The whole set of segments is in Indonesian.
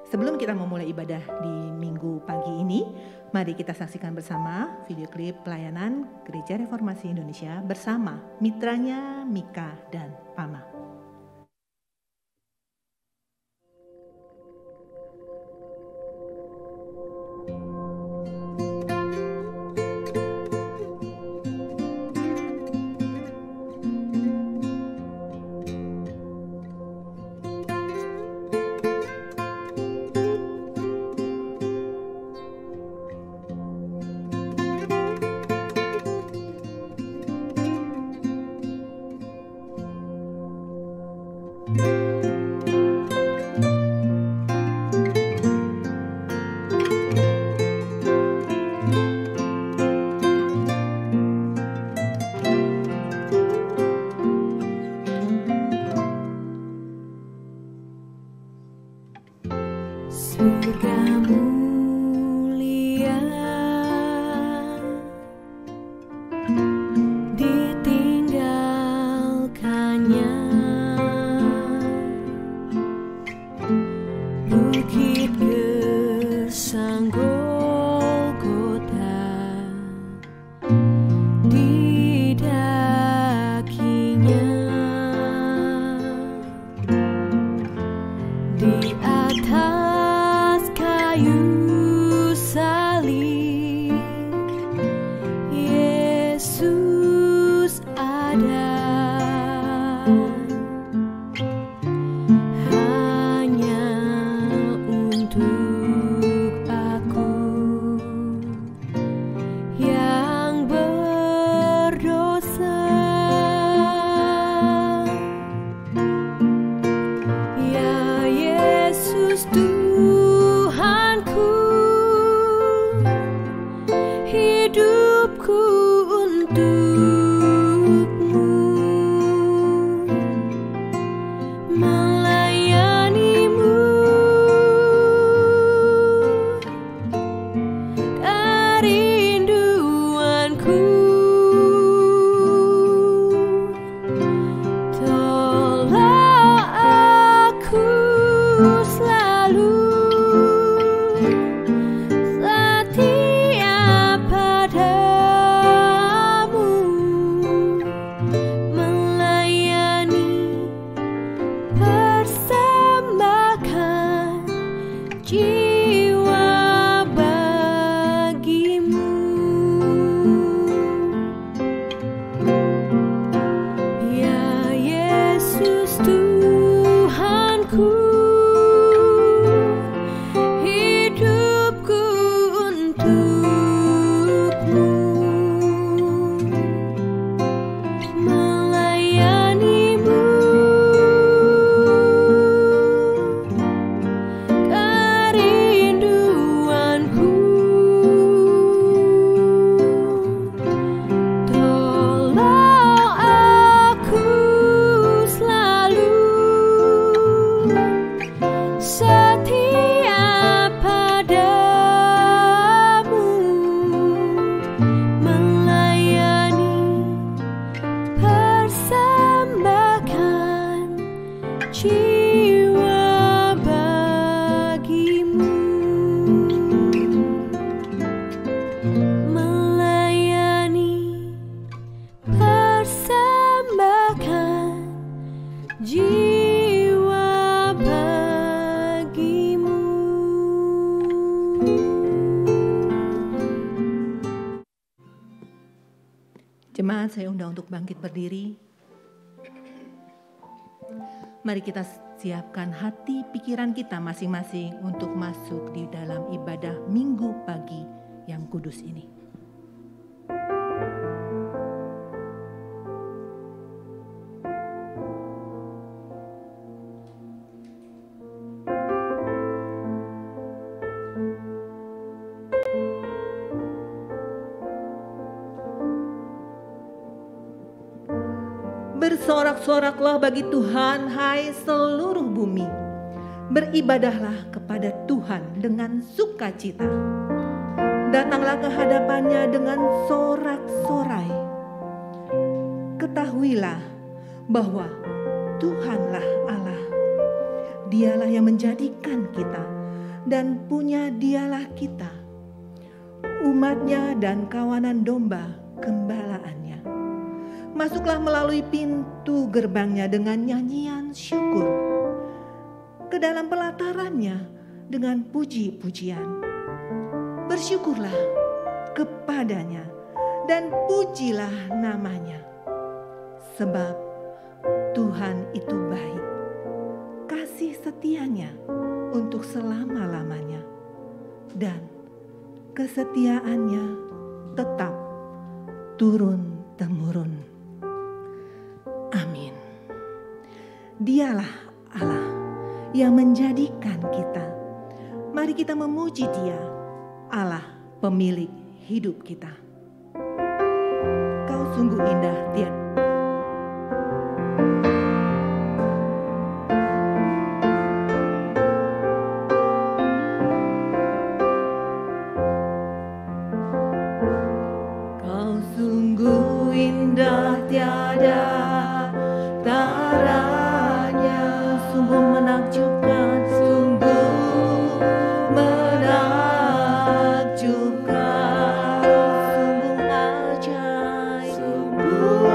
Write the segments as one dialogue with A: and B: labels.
A: Sebelum kita memulai ibadah di minggu pagi ini, mari kita saksikan bersama video klip pelayanan Gereja Reformasi Indonesia bersama mitranya Mika dan Pama. Jemaat, saya undang untuk bangkit berdiri. Mari kita siapkan hati pikiran kita masing-masing untuk masuk di dalam ibadah minggu pagi yang kudus ini. Bersorak-soraklah bagi Tuhan, hai seluruh bumi. Beribadahlah kepada Tuhan dengan sukacita. Datanglah ke hadapannya dengan sorak-sorai. Ketahuilah bahwa Tuhanlah Allah. Dialah yang menjadikan kita dan punya Dialah kita, umatnya dan kawanan domba gembalaannya. Masuklah melalui pintu gerbangnya dengan nyanyian syukur, ke dalam pelatarannya dengan puji-pujian. Bersyukurlah kepadanya dan pujilah namanya, sebab Tuhan itu baik, kasih setianya untuk selama-lamanya, dan kesetiaannya tetap turun-temurun. Amin. Dialah Allah yang menjadikan kita. Mari kita memuji Dia, Allah pemilik hidup kita. Kau sungguh indah, tiada. Kau sungguh indah, tiada taranya, sungguh menakjubkan, sungguh menakjubkan, sungguh ajaib, sungguh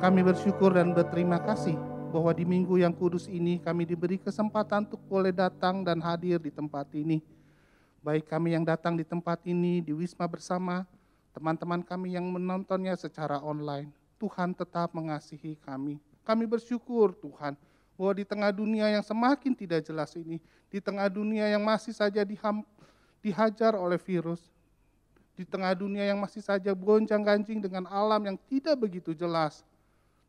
B: Kami bersyukur dan berterima kasih bahwa di minggu yang kudus ini kami diberi kesempatan untuk boleh datang dan hadir di tempat ini. Baik kami yang datang di tempat ini, di Wisma Bersama, teman-teman kami yang menontonnya secara online. Tuhan tetap mengasihi kami. Kami bersyukur Tuhan, bahwa di tengah dunia yang semakin tidak jelas ini, di tengah dunia yang masih saja dihajar oleh virus, di tengah dunia yang masih saja gonjang-ganjing dengan alam yang tidak begitu jelas,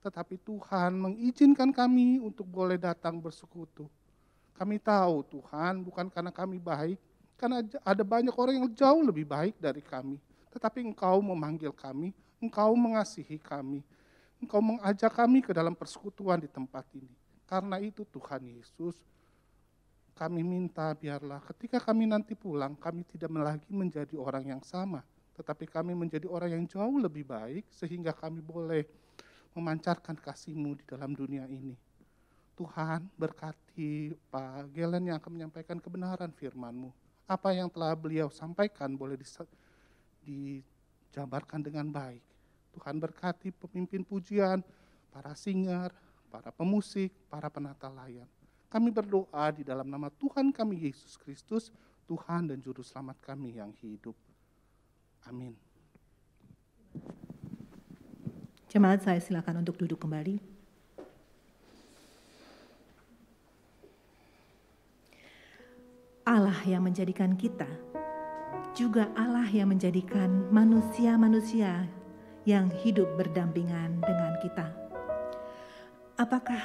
B: tetapi Tuhan mengizinkan kami untuk boleh datang bersekutu. Kami tahu Tuhan bukan karena kami baik, karena ada banyak orang yang jauh lebih baik dari kami. Tetapi Engkau memanggil kami, Engkau mengasihi kami, Engkau mengajak kami ke dalam persekutuan di tempat ini. Karena itu Tuhan Yesus, kami minta biarlah ketika kami nanti pulang, kami tidak lagi menjadi orang yang sama, tetapi kami menjadi orang yang jauh lebih baik, sehingga kami boleh memancarkan kasih-Mu di dalam dunia ini. Tuhan berkati Pak Gelen yang akan menyampaikan kebenaran firman-Mu. Apa yang telah beliau sampaikan boleh dijabarkan dengan baik. Tuhan berkati pemimpin pujian, para singer, para pemusik, para penata layan. Kami berdoa di dalam nama Tuhan kami Yesus Kristus, Tuhan dan Juru Selamat kami yang hidup. Amin.
A: Jemaat, saya silakan untuk duduk kembali. Allah yang menjadikan kita, juga Allah yang menjadikan manusia-manusia yang hidup berdampingan dengan kita. Apakah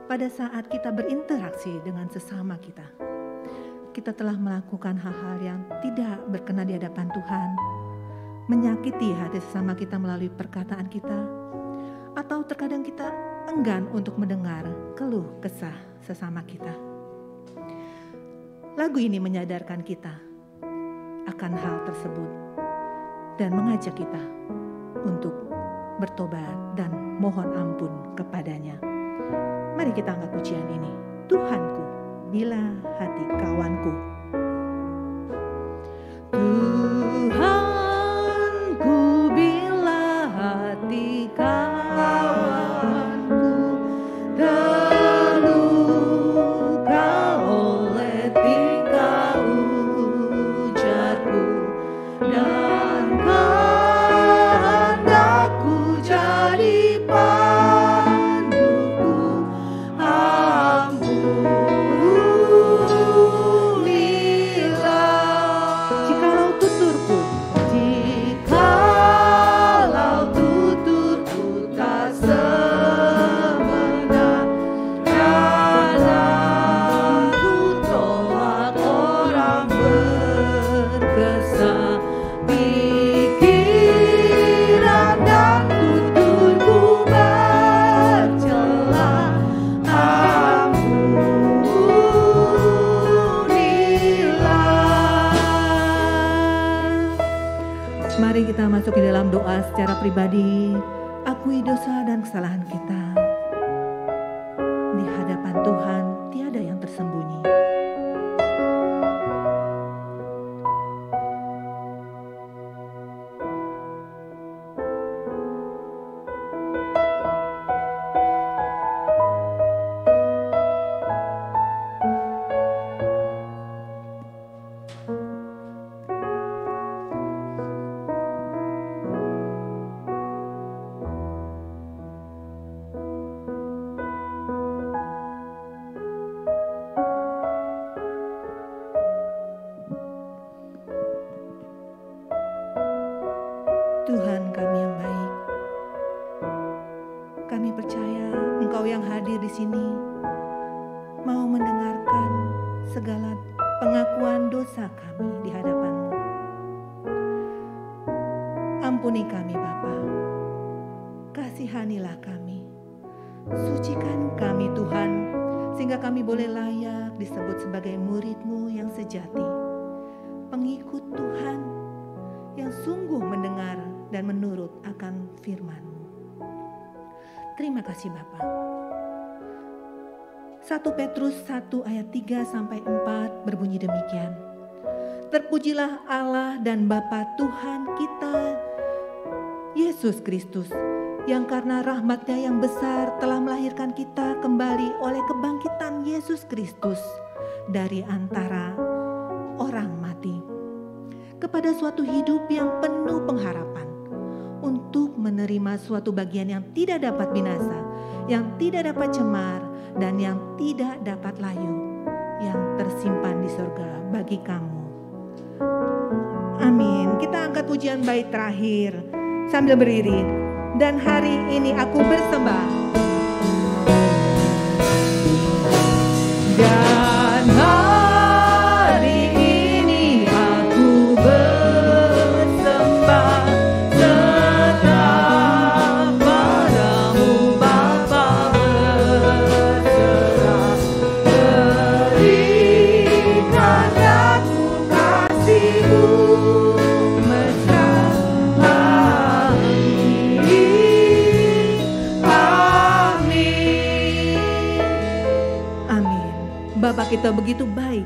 A: pada saat kita berinteraksi dengan sesama kita, kita telah melakukan hal-hal yang tidak berkenan di hadapan Tuhan, menyakiti hati sesama kita melalui perkataan kita, atau terkadang kita enggan untuk mendengar keluh kesah sesama kita. Lagu ini menyadarkan kita akan hal tersebut dan mengajak kita untuk bertobat dan mohon ampun kepadanya. Mari kita angkat pujian ini. Tuhanku, bila hati kawanku. Tuhanku, bila hati kawanku terluka oleh tingkah ujarku dan kehendakku jadi panduku, ampunilah. Jikalau tuturku tak semena, dan aku tolak orang berkesan, pikiran dan tuturku bercela, ampunilah. Mari kita masuk di dalam doa secara pribadi. Akui dosa dan kesalahan kita. Di hadapan Tuhan tiada yang tersembunyi. Tuhan kami yang baik, kami percaya Engkau yang hadir di sini mau mendengarkan segala pengakuan dosa kami di hadapan-Mu. Ampuni kami Bapa, kasihanilah kami, sucikan kami Tuhan, sehingga kami boleh layak disebut sebagai murid-Mu yang sejati, pengikut Tuhan yang sungguh mendengar dan menurut akan firman-Mu. Terima kasih Bapa. 1 Petrus 1 ayat 3-4 berbunyi demikian. Terpujilah Allah dan Bapa Tuhan kita, Yesus Kristus, yang karena rahmat-Nya yang besar telah melahirkan kita kembali oleh kebangkitan Yesus Kristus dari antara orang mati, kepada suatu hidup yang penuh pengharapan, untuk menerima suatu bagian yang tidak dapat binasa, yang tidak dapat cemar, dan yang tidak dapat layu, yang tersimpan di surga bagi kamu. Amin. Kita angkat pujian bait terakhir sambil berdiri. Dan hari ini aku bersembah. Dan hari ini aku bersembah tetap padamu Bapa, berserah berikan aku kasih-Mu mesra. Bapa kita begitu baik,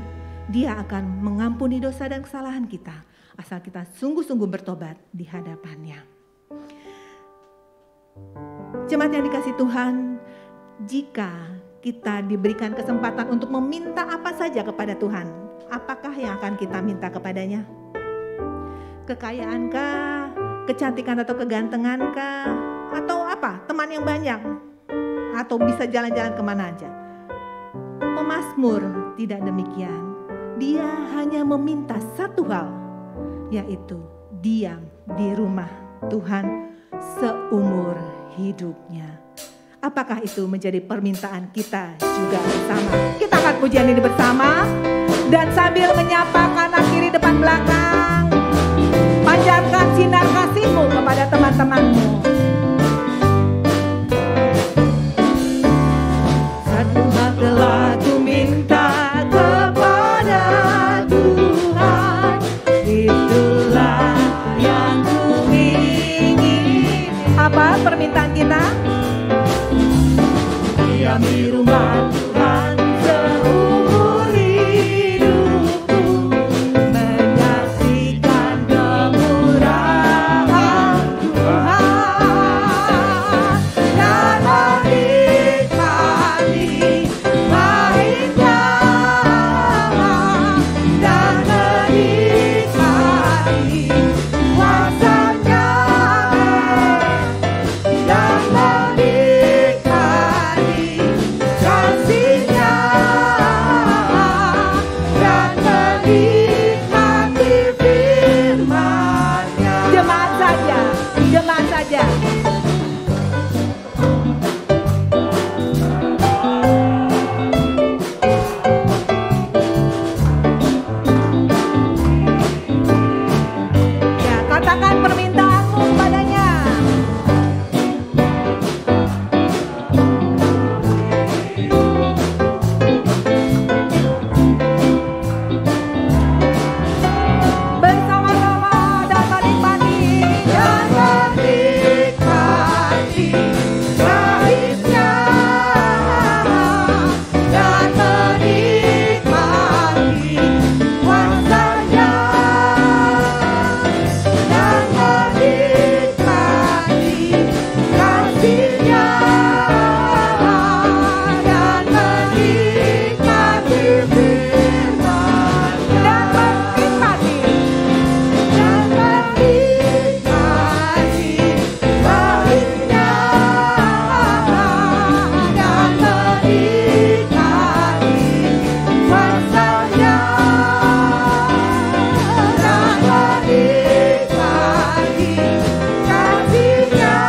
A: Dia akan mengampuni dosa dan kesalahan kita, asal kita sungguh-sungguh bertobat di hadapan-Nya. Jemaat yang dikasihi Tuhan, jika kita diberikan kesempatan untuk meminta apa saja kepada Tuhan, apakah yang akan kita minta kepadanya? Kekayaankah, kecantikan atau kegantengankah, atau apa? Teman yang banyak, atau bisa jalan-jalan kemana aja? Pemazmur tidak demikian. Dia hanya meminta satu hal, yaitu diam di rumah Tuhan seumur hidupnya. Apakah itu menjadi permintaan kita juga bersama? Kita akan pujian ini bersama, dan sambil menyapa kanan kiri depan belakang, panjatkan sinar kasih-Mu kepada teman-temanmu. Satu hal telah ku minta kepada Tuhan, itulah yang ku ingin. Apa permintaan kita? Diam di rumah Tuhan seumur hidupku, menyaksikan kemurahan Tuhan, dan menikmati baiknya, dan menikmati kuasa-Nya, dan menikmati kasih-Nya, dan menikmati firman-Nya. Jemaat saja, jemaat saja. Ya, katakan permintaanmu kepadanya. Bersama-sama dan menikmati, dan menikmati baiknya, dan menikmati kuasa-Nya, dan menikmati kasih-Nya, dan menikmati firman-Nya, dan menikmati baiknya, dan menikmati kuasa-Nya, dan menikmati kasih-Nya, dan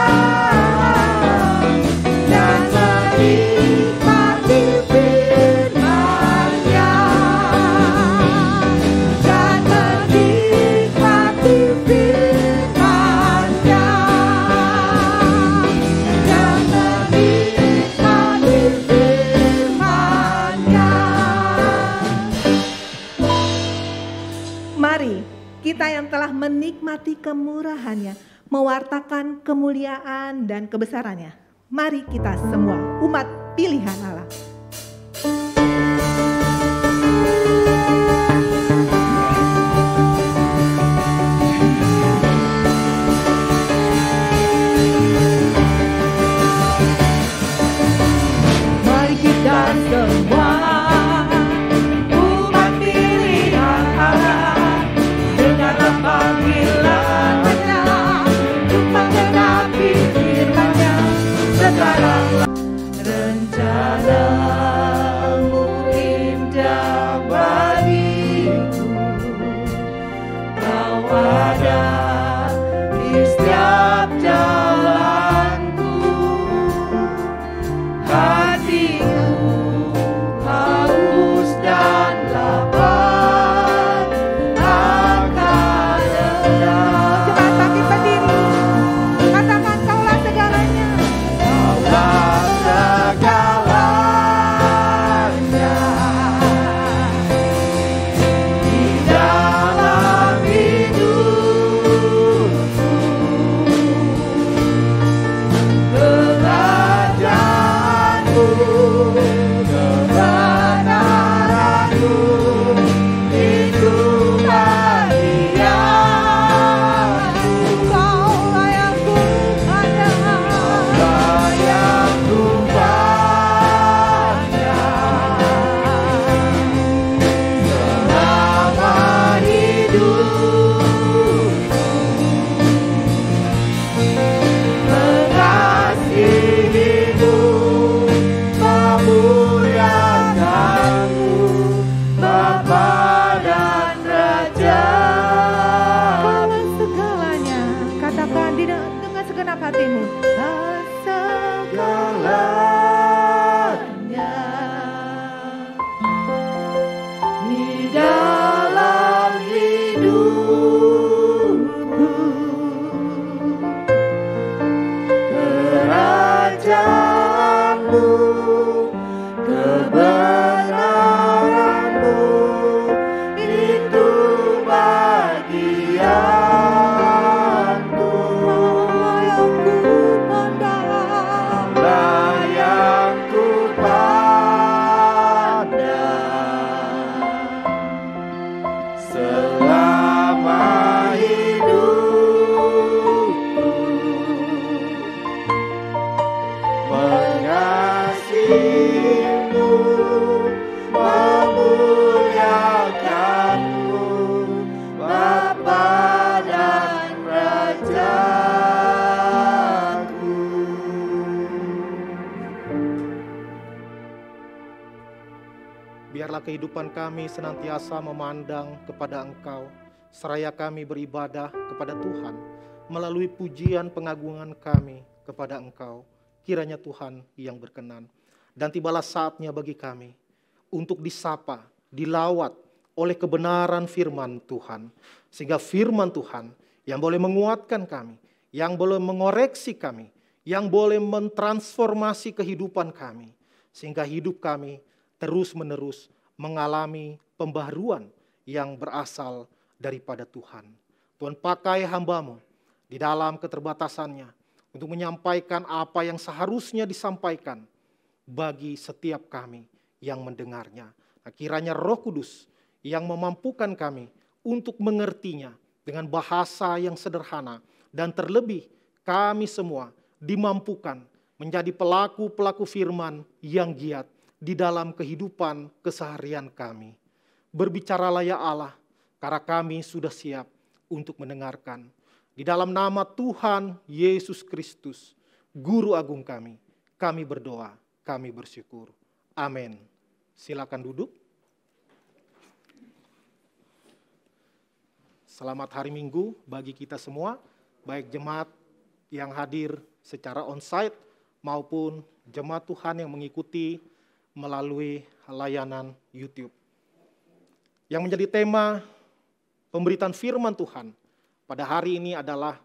A: menikmati firman-Nya, dan menikmati firman-Nya, dan menikmati firman-Nya. Mari kita yang telah menikmati kemurahan-Nya, mewartakan kemuliaan dan kebesaran-Nya. Mari kita semua umat pilihan Allah.
C: kebenaran-Mu itu bagianku. Layakku pandang selama hidupku, mengasihi-Mu, memuliakan-Mu, Bapa dan Rajaku.
D: Biarlah kehidupan kami senantiasa memandang kepada Engkau, seraya kami beribadah kepada Tuhan, melalui pujian pengagungan kami kepada Engkau. Kiranya Tuhan yang berkenan. Dan tibalah saatnya bagi kami untuk disapa, dilawat oleh kebenaran firman Tuhan. Sehingga firman Tuhan yang boleh menguatkan kami, yang boleh mengoreksi kami, yang boleh mentransformasi kehidupan kami. Sehingga hidup kami terus-menerus mengalami pembaharuan yang berasal daripada Tuhan. Tuhan, pakai hamba-Mu di dalam keterbatasannya untuk menyampaikan apa yang seharusnya disampaikan bagi setiap kami yang mendengarnya. Nah, kiranya Roh Kudus yang memampukan kami untuk mengertinya dengan bahasa yang sederhana, dan terlebih kami semua dimampukan menjadi pelaku-pelaku firman yang giat di dalam kehidupan keseharian kami. Berbicaralah ya Allah, karena kami sudah siap untuk mendengarkan. Di dalam nama Tuhan Yesus Kristus, Guru Agung kami berdoa, kami bersyukur. Amin. Silakan duduk. Selamat hari Minggu bagi kita semua, baik jemaat yang hadir secara onsite maupun jemaat Tuhan yang mengikuti melalui layanan YouTube. Yang menjadi tema pemberitaan firman Tuhan pada hari ini adalah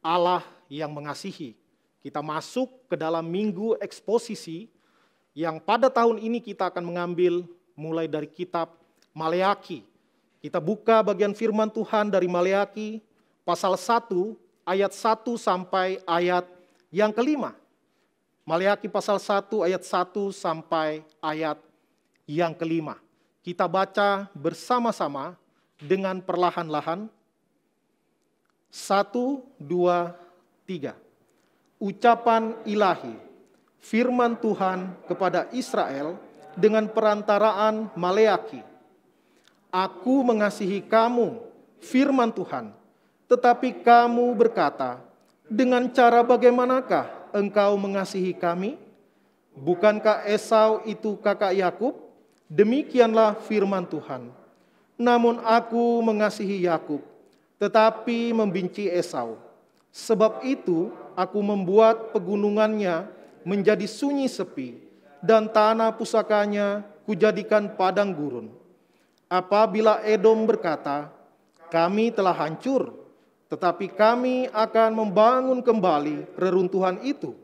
D: Allah yang mengasihi. Kita masuk ke dalam minggu eksposisi yang pada tahun ini kita akan mengambil mulai dari kitab Maleaki. Kita buka bagian firman Tuhan dari Maleaki pasal 1 ayat 1 sampai ayat yang kelima. Maleaki pasal 1 ayat 1 sampai ayat yang kelima. Kita baca bersama-sama dengan perlahan-lahan. 1, 2, 3. Ucapan ilahi, firman Tuhan kepada Israel dengan perantaraan Maleaki. Aku mengasihi kamu, firman Tuhan, tetapi kamu berkata, dengan cara bagaimanakah engkau mengasihi kami? Bukankah Esau itu kakak Yakub? Demikianlah firman Tuhan. Namun aku mengasihi Yakub, tetapi membenci Esau. Sebab itu aku membuat pegunungannya menjadi sunyi sepi, dan tanah pusakanya kujadikan padang gurun. Apabila Edom berkata, kami telah hancur, tetapi kami akan membangun kembali reruntuhan itu,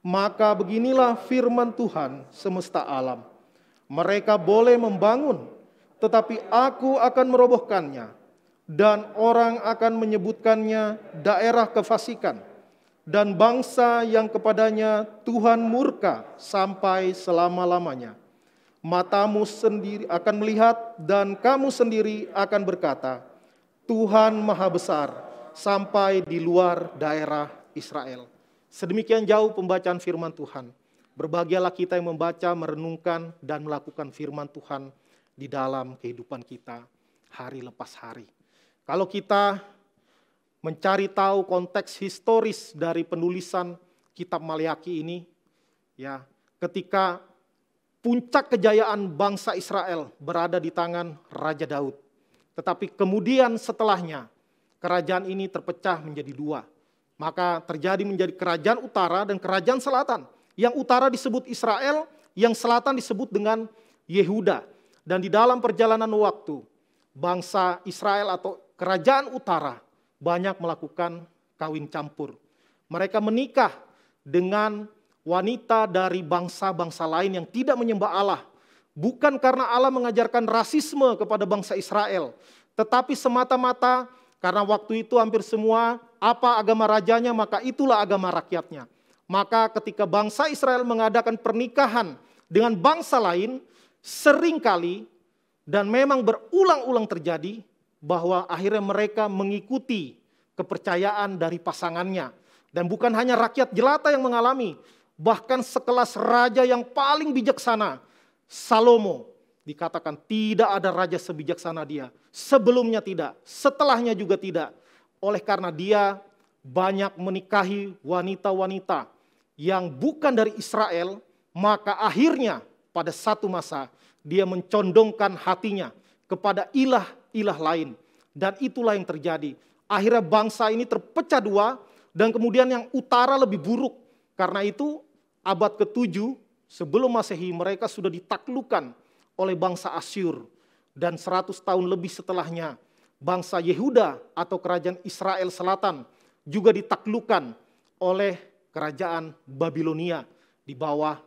D: maka beginilah firman Tuhan semesta alam. Mereka boleh membangun, tetapi aku akan merobohkannya, dan orang akan menyebutkannya daerah kefasikan, dan bangsa yang kepadanya Tuhan murka sampai selama-lamanya. Matamu sendiri akan melihat, dan kamu sendiri akan berkata, Tuhan Maha Besar sampai di luar daerah Israel. Sedemikian jauh pembacaan firman Tuhan. Berbahagialah kita yang membaca, merenungkan, dan melakukan firman Tuhan di dalam kehidupan kita hari lepas hari. Kalau kita mencari tahu konteks historis dari penulisan kitab Maleaki ini, ya, ketika puncak kejayaan bangsa Israel berada di tangan Raja Daud. Tetapi kemudian setelahnya, kerajaan ini terpecah menjadi dua. Maka terjadi menjadi kerajaan utara dan kerajaan selatan. Yang utara disebut Israel, yang selatan disebut dengan Yehuda. Dan di dalam perjalanan waktu, bangsa Israel atau kerajaan utara banyak melakukan kawin campur. Mereka menikah dengan wanita dari bangsa-bangsa lain yang tidak menyembah Allah. Bukan karena Allah mengajarkan rasisme kepada bangsa Israel, tetapi semata-mata karena waktu itu hampir semua apa agama rajanya, maka itulah agama rakyatnya. Maka ketika bangsa Israel mengadakan pernikahan dengan bangsa lain, seringkali dan memang berulang-ulang terjadi bahwa akhirnya mereka mengikuti kepercayaan dari pasangannya. Dan bukan hanya rakyat jelata yang mengalami, bahkan sekelas raja yang paling bijaksana, Salomo, dikatakan tidak ada raja sebijaksana dia. Sebelumnya tidak, setelahnya juga tidak. Oleh karena dia banyak menikahi wanita-wanita yang bukan dari Israel, maka akhirnya pada satu masa dia mencondongkan hatinya kepada ilah-ilah lain. Dan itulah yang terjadi. Akhirnya bangsa ini terpecah dua, dan kemudian yang utara lebih buruk. Karena itu abad ke-7 sebelum Masehi mereka sudah ditaklukkan oleh bangsa Asyur. Dan 100 tahun lebih setelahnya bangsa Yehuda atau kerajaan Israel Selatan juga ditaklukkan oleh kerajaan Babilonia di bawah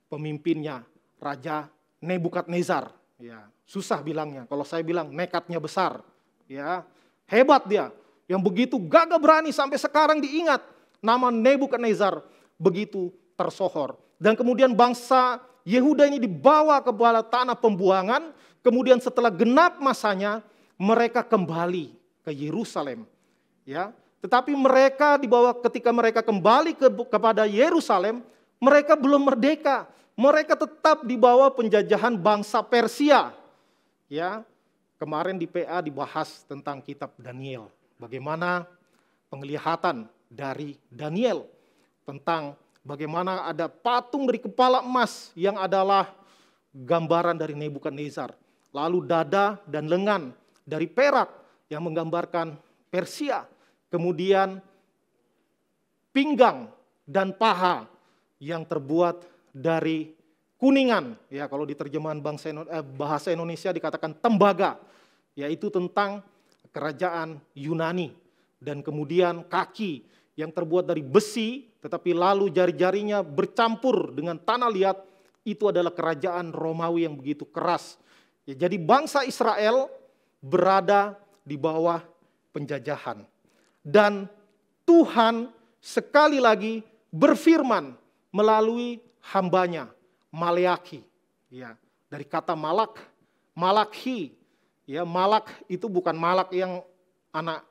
D: pemimpinnya Raja Nebukadnezar. Ya, susah bilangnya. Kalau saya bilang nekatnya besar. Ya, hebat dia. Yang begitu gagah berani sampai sekarang diingat. Nama Nebukadnezar begitu tersohor. Dan kemudian bangsa Yehuda ini dibawa ke bala tanah pembuangan. Kemudian setelah genap masanya mereka kembali ke Yerusalem. Ya, tetapi mereka dibawa ketika mereka kembali kepada Yerusalem, mereka belum merdeka. Mereka tetap di bawah penjajahan bangsa Persia. Ya, kemarin di PA dibahas tentang kitab Daniel. Bagaimana penglihatan dari Daniel tentang bagaimana ada patung dari kepala emas yang adalah gambaran dari Nebukadnezar. Lalu dada dan lengan dari perak yang menggambarkan Persia. Kemudian pinggang dan paha yang terbuat dari kuningan. Ya, kalau di terjemahan bahasa Indonesia dikatakan tembaga, yaitu tentang kerajaan Yunani. Dan kemudian kaki yang terbuat dari besi, tetapi lalu jari-jarinya bercampur dengan tanah liat, itu adalah kerajaan Romawi yang begitu keras. Ya, jadi bangsa Israel berada di bawah penjajahan. Dan Tuhan sekali lagi berfirman melalui hambanya, Maleaki. Ya, dari kata malak, malakhi. Ya, malak itu bukan malak yang anak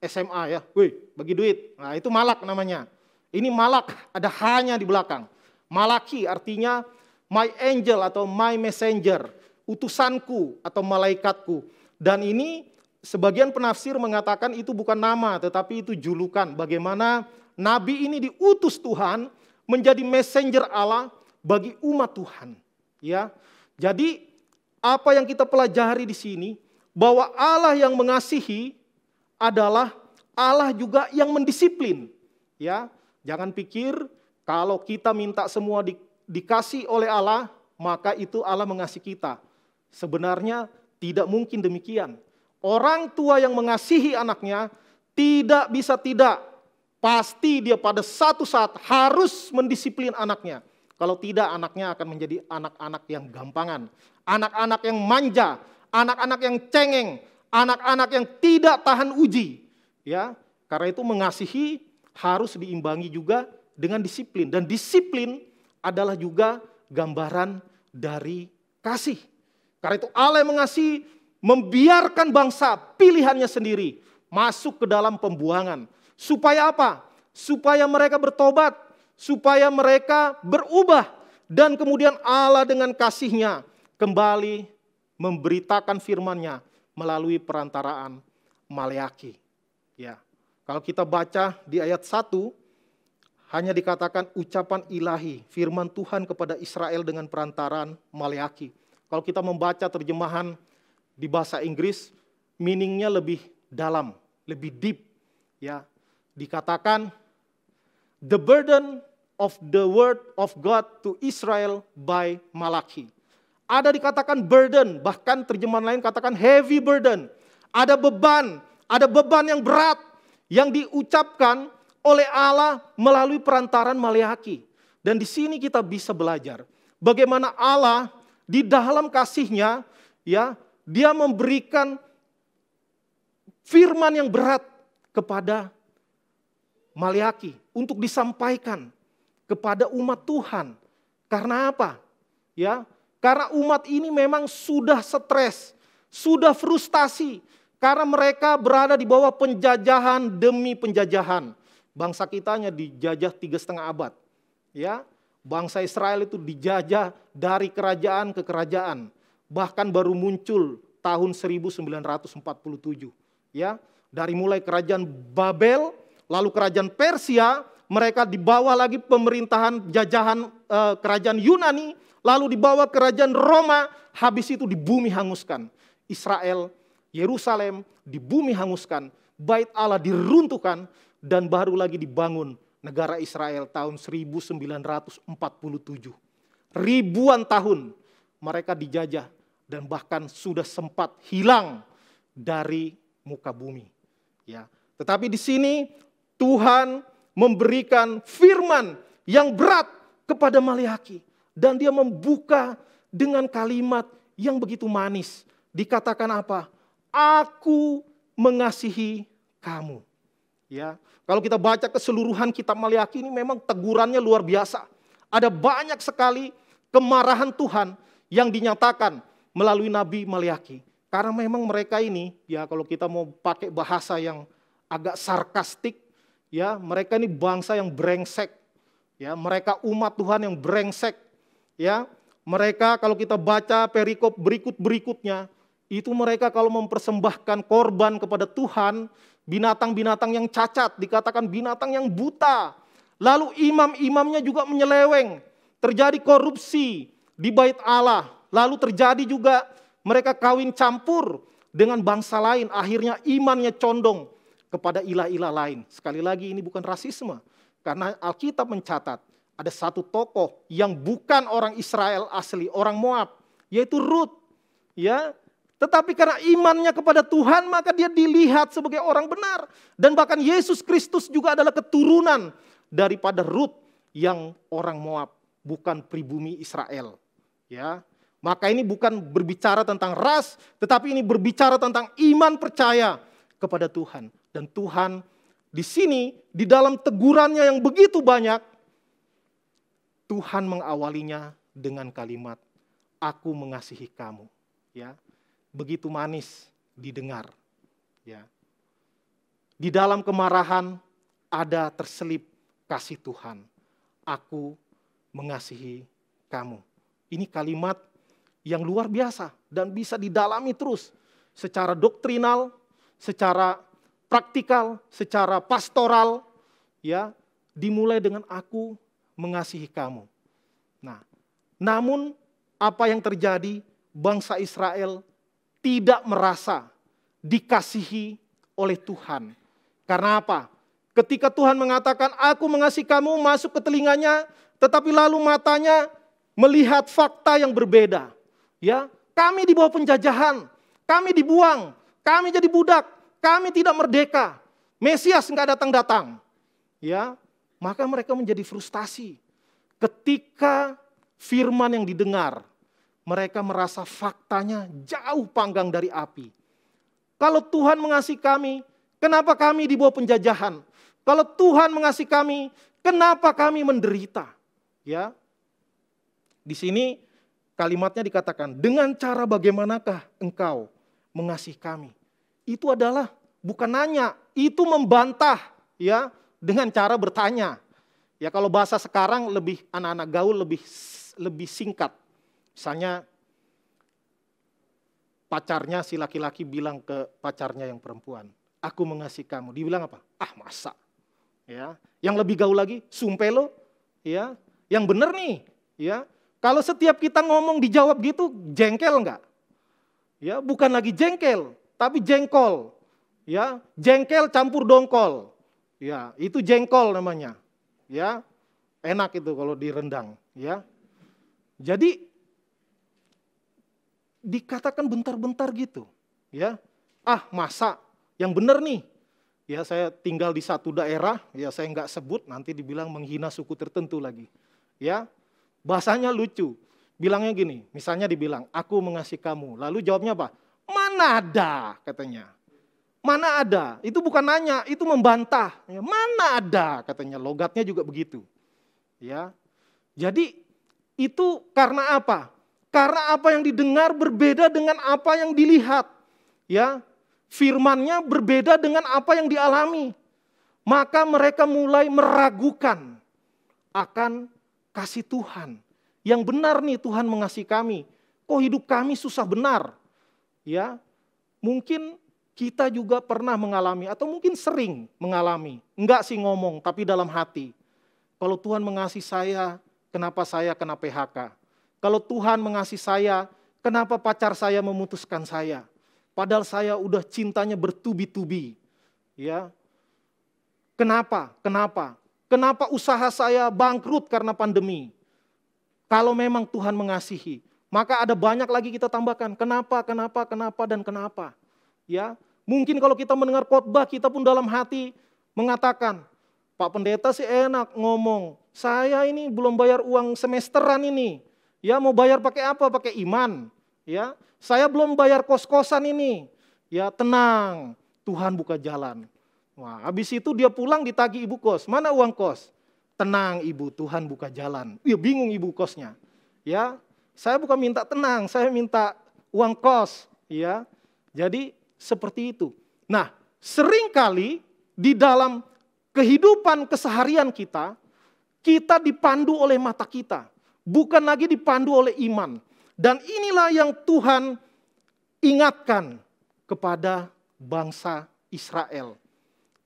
D: SMA ya, wih bagi duit. Nah itu malak namanya. Ini malak ada hanya di belakang. Malaki artinya my angel atau my messenger, utusanku atau malaikatku. Dan ini sebagian penafsir mengatakan itu bukan nama tetapi itu julukan. Bagaimana nabi ini diutus Tuhan menjadi messenger Allah bagi umat Tuhan. Ya, jadi apa yang kita pelajari di sini bahwa Allah yang mengasihi adalah Allah juga yang mendisiplin. Ya, jangan pikir kalau kita minta semua dikasih oleh Allah, maka itu Allah mengasihi kita. Sebenarnya tidak mungkin demikian. Orang tua yang mengasihi anaknya tidak bisa tidak. Pasti dia pada satu saat harus mendisiplin anaknya. Kalau tidak, anaknya akan menjadi anak-anak yang gampangan. Anak-anak yang manja, anak-anak yang cengeng, anak-anak yang tidak tahan uji. Ya, karena itu mengasihi harus diimbangi juga dengan disiplin. Dan disiplin adalah juga gambaran dari kasih. Karena itu Allah yang mengasihi membiarkan bangsa pilihannya sendiri masuk ke dalam pembuangan. Supaya apa? Supaya mereka bertobat, supaya mereka berubah. Dan kemudian Allah dengan kasih-Nya kembali memberitakan firman-Nya melalui perantaraan Maleaki. Ya, kalau kita baca di ayat 1, hanya dikatakan ucapan ilahi, firman Tuhan kepada Israel dengan perantaraan Maleaki. Kalau kita membaca terjemahan di bahasa Inggris, meaning-nya lebih dalam, lebih deep. Ya, dikatakan the burden of the word of God to Israel by Malachi. Ada dikatakan burden, bahkan terjemahan lain katakan heavy burden. Ada beban yang berat yang diucapkan oleh Allah melalui perantaran Maleaki. Dan di sini kita bisa belajar bagaimana Allah di dalam kasih-Nya, ya, Dia memberikan firman yang berat kepada Maleakhi untuk disampaikan kepada umat Tuhan. Karena apa? Ya, karena umat ini memang sudah stres, sudah frustasi karena mereka berada di bawah penjajahan demi penjajahan. Bangsa kita hanya dijajah 3,5 abad. Ya, bangsa Israel itu dijajah dari kerajaan ke kerajaan. Bahkan baru muncul tahun 1947. Ya, dari mulai kerajaan Babel, lalu kerajaan Persia, mereka dibawa lagi pemerintahan jajahan kerajaan Yunani, lalu dibawa kerajaan Roma, habis itu di bumi hanguskan. Israel, Yerusalem di bumi hanguskan, bait Allah diruntuhkan, dan baru lagi dibangun negara Israel tahun 1947. Ribuan tahun mereka dijajah dan bahkan sudah sempat hilang dari muka bumi. Ya, tetapi di sini Tuhan memberikan firman yang berat kepada Maleakhi dan Dia membuka dengan kalimat yang begitu manis. Dikatakan apa? Aku mengasihi kamu. Ya, kalau kita baca keseluruhan kitab Maleakhi ini memang tegurannya luar biasa. Ada banyak sekali kemarahan Tuhan yang dinyatakan melalui Nabi Maleakhi. Karena memang mereka ini, ya kalau kita mau pakai bahasa yang agak sarkastik, ya mereka ini bangsa yang brengsek. Ya, mereka umat Tuhan yang brengsek. Ya, mereka kalau kita baca perikop berikut-berikutnya, itu mereka kalau mempersembahkan korban kepada Tuhan, binatang-binatang yang cacat, dikatakan binatang yang buta. Lalu imam-imamnya juga menyeleweng, terjadi korupsi di bait Allah. Lalu terjadi juga mereka kawin campur dengan bangsa lain, akhirnya imannya condong kepada ilah-ilah lain. Sekali lagi ini bukan rasisme, karena Alkitab mencatat ada satu tokoh yang bukan orang Israel asli, orang Moab, yaitu Rut. Ya, tetapi karena imannya kepada Tuhan, maka dia dilihat sebagai orang benar. Dan bahkan Yesus Kristus juga adalah keturunan daripada Rut yang orang Moab, bukan pribumi Israel. Ya, maka ini bukan berbicara tentang ras, tetapi ini berbicara tentang iman percaya kepada Tuhan. Dan Tuhan di sini, di dalam tegurannya yang begitu banyak, Tuhan mengawalinya dengan kalimat, aku mengasihi kamu. Ya, begitu manis didengar. Ya, di dalam kemarahan ada terselip kasih Tuhan. Aku mengasihi kamu. Ini kalimat yang luar biasa dan bisa didalami terus secara doktrinal, secara praktikal, secara pastoral, ya, dimulai dengan aku mengasihi kamu. Nah, namun apa yang terjadi? Bangsa Israel tidak merasa dikasihi oleh Tuhan. Karena apa? Ketika Tuhan mengatakan aku mengasihi kamu, masuk ke telinganya, tetapi lalu matanya melihat fakta yang berbeda. Ya, kami di bawah penjajahan, kami dibuang, kami jadi budak, kami tidak merdeka. Mesias enggak datang-datang. Ya, maka mereka menjadi frustasi. Ketika firman yang didengar, mereka merasa faktanya jauh panggang dari api. Kalau Tuhan mengasihi kami, kenapa kami di bawah penjajahan? Kalau Tuhan mengasihi kami, kenapa kami menderita? Ya, di sini kalimatnya dikatakan, dengan cara bagaimanakah engkau mengasihi kami? Itu adalah bukan nanya, itu membantah, ya, dengan cara bertanya. Ya, kalau bahasa sekarang lebih anak-anak gaul lebih singkat. Misalnya pacarnya si laki-laki bilang ke pacarnya yang perempuan, aku mengasihi kamu. Dia bilang apa? Ah, masa? Ya, yang lebih gaul lagi, sumpah lo, ya, yang bener nih, ya. Kalau setiap kita ngomong dijawab gitu, jengkel enggak? Ya, bukan lagi jengkel, tapi jengkol. Ya, jengkel campur dongkol. Ya, itu jengkol namanya. Ya, enak itu kalau direndang. Ya, jadi dikatakan bentar-bentar gitu. Ya, ah masa? Yang bener nih. Ya, saya tinggal di satu daerah, ya saya enggak sebut, nanti dibilang menghina suku tertentu lagi. Ya, bahasanya lucu. Bilangnya gini, misalnya dibilang, aku mengasihi kamu. Lalu jawabnya apa? Mana ada, katanya. Mana ada, itu bukan nanya, itu membantah. Ya, mana ada, katanya, logatnya juga begitu. Ya, jadi itu karena apa? Karena apa yang didengar berbeda dengan apa yang dilihat. Ya, firman-Nya berbeda dengan apa yang dialami. Maka mereka mulai meragukan akan kasih Tuhan. Yang benar nih Tuhan mengasihi kami. Kok hidup kami susah benar? Ya, mungkin kita juga pernah mengalami atau mungkin sering mengalami. Enggak sih ngomong, tapi dalam hati. Kalau Tuhan mengasihi saya, kenapa saya kena PHK? Kalau Tuhan mengasihi saya, kenapa pacar saya memutuskan saya? Padahal saya udah cintanya bertubi-tubi. Ya. Kenapa? Kenapa usaha saya bangkrut karena pandemi? Kalau memang Tuhan mengasihi, maka ada banyak lagi kita tambahkan. Kenapa, dan kenapa. Ya, mungkin kalau kita mendengar khotbah, kita pun dalam hati mengatakan, Pak Pendeta sih enak ngomong, saya ini belum bayar uang semesteran ini. Ya, mau bayar pakai apa? Pakai iman. Ya, saya belum bayar kos-kosan ini. Ya, tenang, Tuhan buka jalan. Wah, habis itu dia pulang ditagih ibu kos. Mana uang kos? Tenang ibu, Tuhan buka jalan. Ya, bingung ibu kosnya. Ya, saya bukan minta tenang, saya minta uang kos. Ya, jadi seperti itu. Nah, seringkali di dalam kehidupan keseharian kita dipandu oleh mata kita. Bukan lagi dipandu oleh iman. Dan inilah yang Tuhan ingatkan kepada bangsa Israel.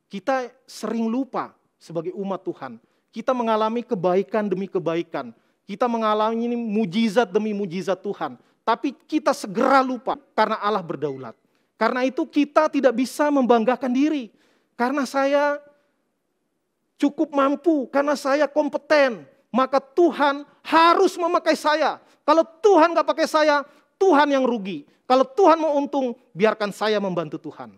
D: Kita sering lupa sebagai umat Tuhan. Kita mengalami kebaikan demi kebaikan. Kita mengalami mujizat demi mujizat Tuhan. Tapi kita segera lupa karena Allah berdaulat. Karena itu kita tidak bisa membanggakan diri. Karena saya cukup mampu, karena saya kompeten. Maka Tuhan harus memakai saya. Kalau Tuhan gak pakai saya, Tuhan yang rugi. Kalau Tuhan mau untung, biarkan saya membantu Tuhan.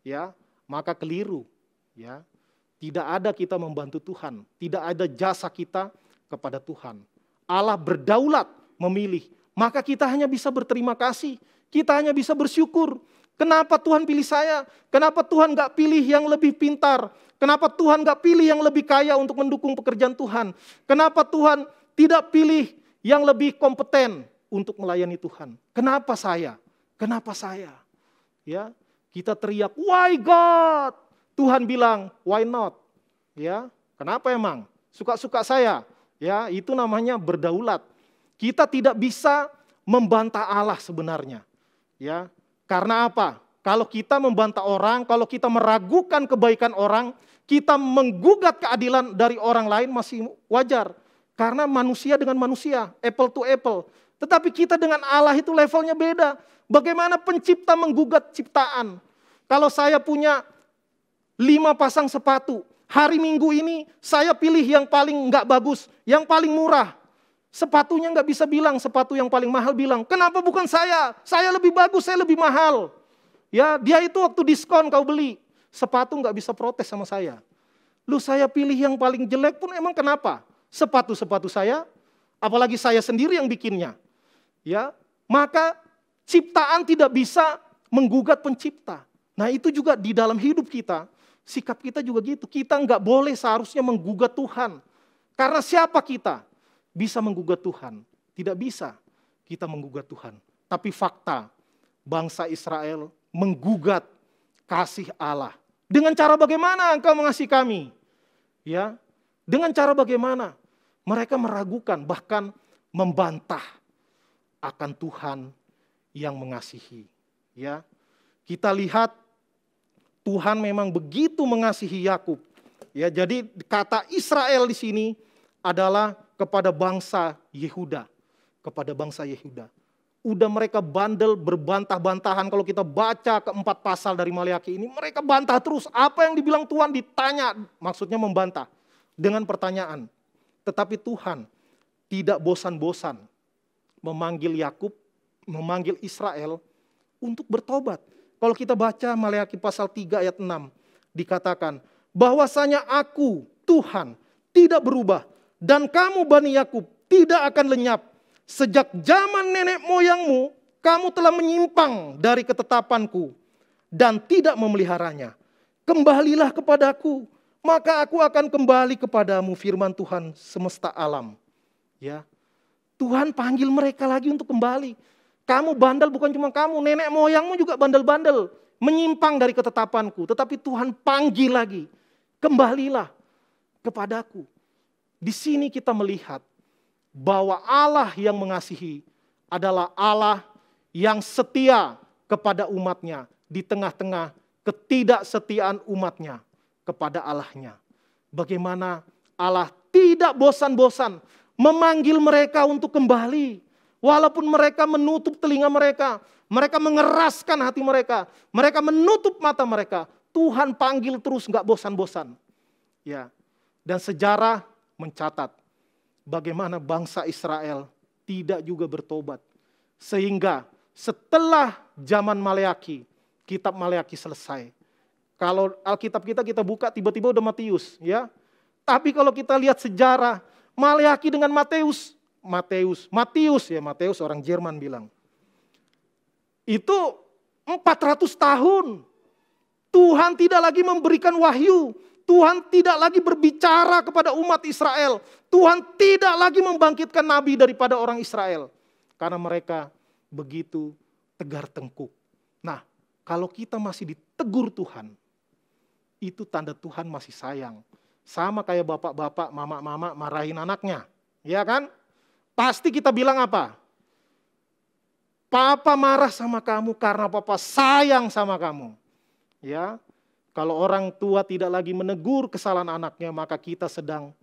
D: Ya, maka keliru. Ya, tidak ada kita membantu Tuhan. Tidak ada jasa kita kepada Tuhan. Allah berdaulat memilih. Maka kita hanya bisa berterima kasih. Kita hanya bisa bersyukur. Kenapa Tuhan pilih saya? Kenapa Tuhan gak pilih yang lebih pintar? Kenapa Tuhan gak pilih yang lebih kaya untuk mendukung pekerjaan Tuhan? Kenapa Tuhan tidak pilih yang lebih kompeten untuk melayani Tuhan? Kenapa saya? Kenapa saya? Ya, kita teriak, why God? Tuhan bilang, why not? Ya, kenapa emang? Suka-suka saya. Ya, itu namanya berdaulat. Kita tidak bisa membantah Allah sebenarnya. Ya, karena apa? Kalau kita membantah orang, kalau kita meragukan kebaikan orang, kita menggugat keadilan dari orang lain masih wajar. Karena manusia dengan manusia, apple to apple. Tetapi kita dengan Allah itu levelnya beda. Bagaimana pencipta menggugat ciptaan? Kalau saya punya 5 pasang sepatu, hari Minggu ini saya pilih yang paling enggak bagus, yang paling murah. Sepatunya enggak bisa bilang, sepatu yang paling mahal bilang, kenapa bukan saya? Saya lebih bagus, saya lebih mahal. Ya, dia itu waktu diskon kau beli. Sepatu nggak bisa protes sama saya. Lu saya pilih yang paling jelek pun emang kenapa? Sepatu-sepatu saya, apalagi saya sendiri yang bikinnya. Ya, maka ciptaan tidak bisa menggugat pencipta. Nah itu juga di dalam hidup kita, sikap kita juga gitu. Kita nggak boleh seharusnya menggugat Tuhan. Karena siapa kita bisa menggugat Tuhan? Tidak bisa kita menggugat Tuhan. Tapi fakta, bangsa Israel menggugat kasih Allah. Dengan cara bagaimana engkau mengasihi kami? Ya, dengan cara bagaimana? Mereka meragukan, bahkan membantah akan Tuhan yang mengasihi. Ya, kita lihat Tuhan memang begitu mengasihi Yakub. Ya, jadi kata Israel di sini adalah kepada bangsa Yehuda, kepada bangsa Yehuda. Udah mereka bandel berbantah-bantahan. Kalau kita baca keempat pasal dari Maleakhi ini, mereka bantah terus. Apa yang dibilang Tuhan ditanya, maksudnya membantah dengan pertanyaan. Tetapi Tuhan tidak bosan-bosan memanggil Yakub, memanggil Israel untuk bertobat. Kalau kita baca Maleakhi pasal 3 ayat 6, dikatakan bahwasanya aku, Tuhan, tidak berubah dan kamu Bani Yakub tidak akan lenyap. Sejak zaman nenek moyangmu, kamu telah menyimpang dari ketetapanku dan tidak memeliharanya. Kembalilah kepadaku, maka aku akan kembali kepadamu, firman Tuhan semesta alam. Ya, Tuhan panggil mereka lagi untuk kembali. Kamu bandel, bukan cuma kamu, nenek moyangmu juga bandel-bandel, menyimpang dari ketetapanku. Tetapi Tuhan panggil lagi, kembalilah kepadaku. Di sini kita melihat bahwa Allah yang mengasihi adalah Allah yang setia kepada umatnya di tengah-tengah ketidaksetiaan umatnya kepada Allahnya. Bagaimana Allah tidak bosan-bosan memanggil mereka untuk kembali. Walaupun mereka menutup telinga mereka, mereka mengeraskan hati mereka menutup mata mereka. Tuhan panggil terus, gak bosan-bosan. Ya, dan sejarah mencatat bagaimana bangsa Israel tidak juga bertobat. Sehingga setelah zaman Maleaki, kitab Maleaki selesai. Kalau Alkitab kita buka tiba-tiba udah Matius, ya. Tapi kalau kita lihat sejarah Maleaki dengan Matius orang Jerman bilang. Itu 400 tahun. Tuhan tidak lagi memberikan wahyu. Tuhan tidak lagi berbicara kepada umat Israel. Tuhan tidak lagi membangkitkan nabi daripada orang Israel. Karena mereka begitu tegar tengkuk. Nah, kalau kita masih ditegur Tuhan, itu tanda Tuhan masih sayang. Sama kayak bapak-bapak, mama-mama marahin anaknya. Ya kan? Pasti kita bilang apa? Papa marah sama kamu karena papa sayang sama kamu. Ya. Kalau orang tua tidak lagi menegur kesalahan anaknya, maka kita sedang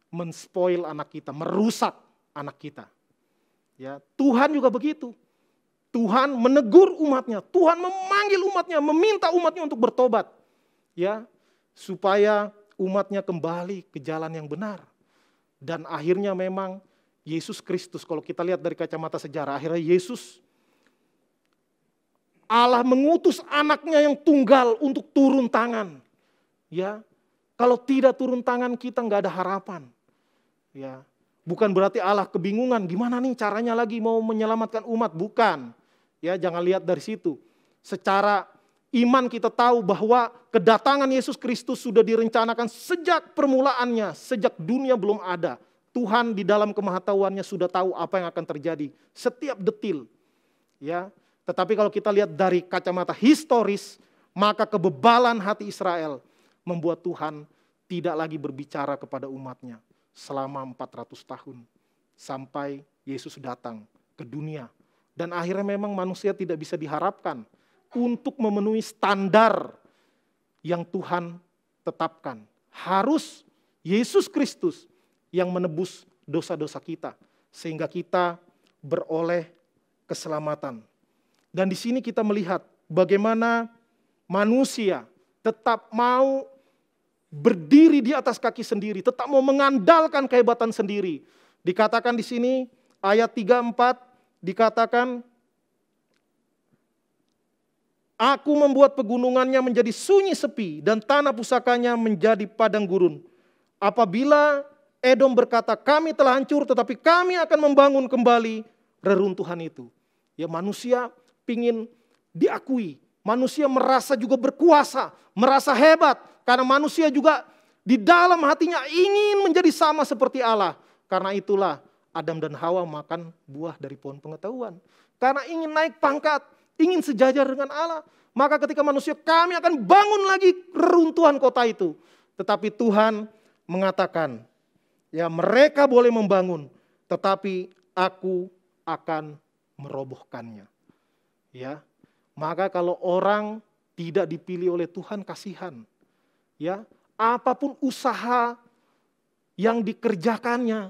D: menspoil anak kita, merusak anak kita. Ya, Tuhan juga begitu. Tuhan menegur umatnya, Tuhan memanggil umatnya, meminta umatnya untuk bertobat. Ya, supaya umatnya kembali ke jalan yang benar. Dan akhirnya memang Yesus Kristus, kalau kita lihat dari kacamata sejarah, akhirnya Yesus, Allah mengutus anaknya yang tunggal untuk turun tangan. Ya, kalau tidak turun tangan kita nggak ada harapan. Ya, bukan berarti Allah kebingungan gimana nih caranya lagi mau menyelamatkan umat, bukan. Ya, jangan lihat dari situ. Secara iman kita tahu bahwa kedatangan Yesus Kristus sudah direncanakan sejak permulaannya, sejak dunia belum ada. Tuhan di dalam kemahatauannya sudah tahu apa yang akan terjadi setiap detil. Ya. Tetapi kalau kita lihat dari kacamata historis, maka kebebalan hati Israel membuat Tuhan tidak lagi berbicara kepada umatnya selama 400 tahun. Sampai Yesus datang ke dunia. Dan akhirnya memang manusia tidak bisa diharapkan untuk memenuhi standar yang Tuhan tetapkan. Harus Yesus Kristus yang menebus dosa-dosa kita. Sehingga kita beroleh keselamatan. Dan di sini kita melihat bagaimana manusia tetap mau berdiri di atas kaki sendiri, tetap mau mengandalkan kehebatan sendiri. Dikatakan di sini ayat 3-4 dikatakan, aku membuat pegunungannya menjadi sunyi sepi dan tanah pusakanya menjadi padang gurun. Apabila Edom berkata, kami telah hancur tetapi kami akan membangun kembali reruntuhan itu. Ya, manusia pingin diakui. Manusia merasa juga berkuasa, merasa hebat. Karena manusia juga di dalam hatinya ingin menjadi sama seperti Allah. Karena itulah Adam dan Hawa makan buah dari pohon pengetahuan. Karena ingin naik pangkat, ingin sejajar dengan Allah. Maka ketika manusia, kami akan bangun lagi reruntuhan kota itu. Tetapi Tuhan mengatakan, ya mereka boleh membangun, tetapi aku akan merobohkannya. Ya, maka kalau orang tidak dipilih oleh Tuhan, kasihan. Ya, apapun usaha yang dikerjakannya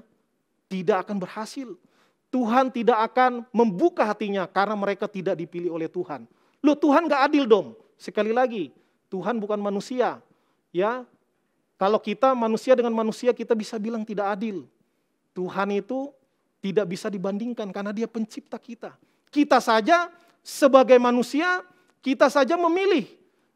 D: tidak akan berhasil. Tuhan tidak akan membuka hatinya karena mereka tidak dipilih oleh Tuhan. Loh, Tuhan gak adil dong. Sekali lagi, Tuhan bukan manusia. Ya, kalau kita manusia dengan manusia kita bisa bilang tidak adil. Tuhan itu tidak bisa dibandingkan karena Dia pencipta kita. Kita saja sebagai manusia, kita saja memilih.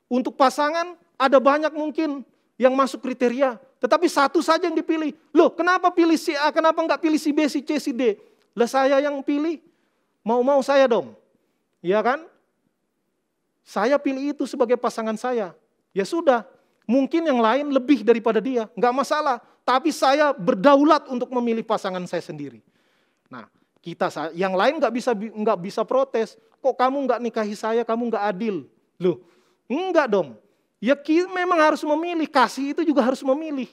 D: Untuk pasangan ada banyak mungkin yang masuk kriteria. Tetapi satu saja yang dipilih. Loh, kenapa pilih si A, kenapa enggak pilih si B, si C, si D? Lah saya yang pilih. Mau-mau saya dong. Ya kan? Saya pilih itu sebagai pasangan saya. Ya sudah, mungkin yang lain lebih daripada dia, enggak masalah. Tapi saya berdaulat untuk memilih pasangan saya sendiri. Nah, yang lain enggak bisa protes. Kok kamu enggak nikahi saya, kamu enggak adil? Loh, enggak dong. Ya memang harus memilih, kasih itu juga harus memilih.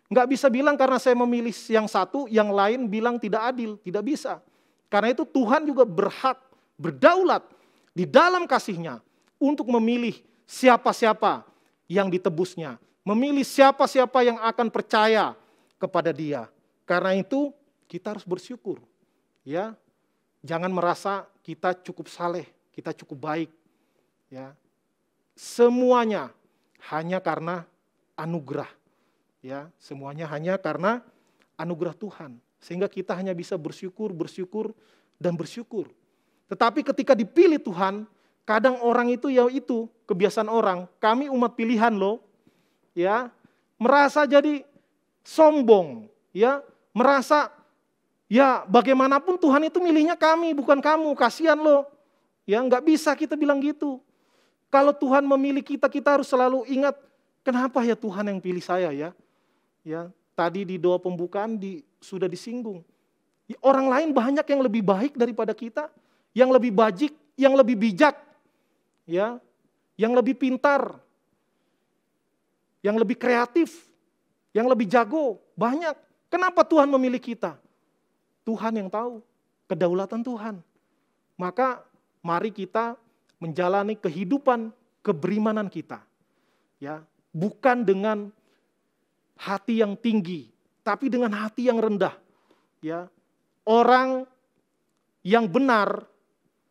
D: Enggak bisa bilang karena saya memilih yang satu, yang lain bilang tidak adil, tidak bisa. Karena itu Tuhan juga berhak, berdaulat di dalam kasih-Nya untuk memilih siapa-siapa yang ditebusnya. Memilih siapa-siapa yang akan percaya kepada Dia. Karena itu kita harus bersyukur. Ya, jangan merasa kita cukup saleh, kita cukup baik. Ya, semuanya hanya karena anugerah. Ya, semuanya hanya karena anugerah Tuhan. Sehingga kita hanya bisa bersyukur, dan bersyukur. Tetapi ketika dipilih Tuhan, kadang orang itu ya itu kebiasaan orang. Kami umat pilihan loh. Ya, merasa jadi sombong, ya, merasa ya bagaimanapun Tuhan itu milihnya kami, bukan kamu, kasihan loh. Ya, enggak bisa kita bilang gitu. Kalau Tuhan memilih kita, kita harus selalu ingat, kenapa ya Tuhan yang pilih saya ya? Ya, tadi di doa pembukaan sudah disinggung. Orang lain banyak yang lebih baik daripada kita, yang lebih bajik, yang lebih bijak, ya, yang lebih pintar, yang lebih kreatif, yang lebih jago, banyak. Kenapa Tuhan memilih kita? Tuhan yang tahu, kedaulatan Tuhan. Maka mari kita menjalani kehidupan keberimanan kita, ya, bukan dengan hati yang tinggi, tapi dengan hati yang rendah. Ya, orang yang benar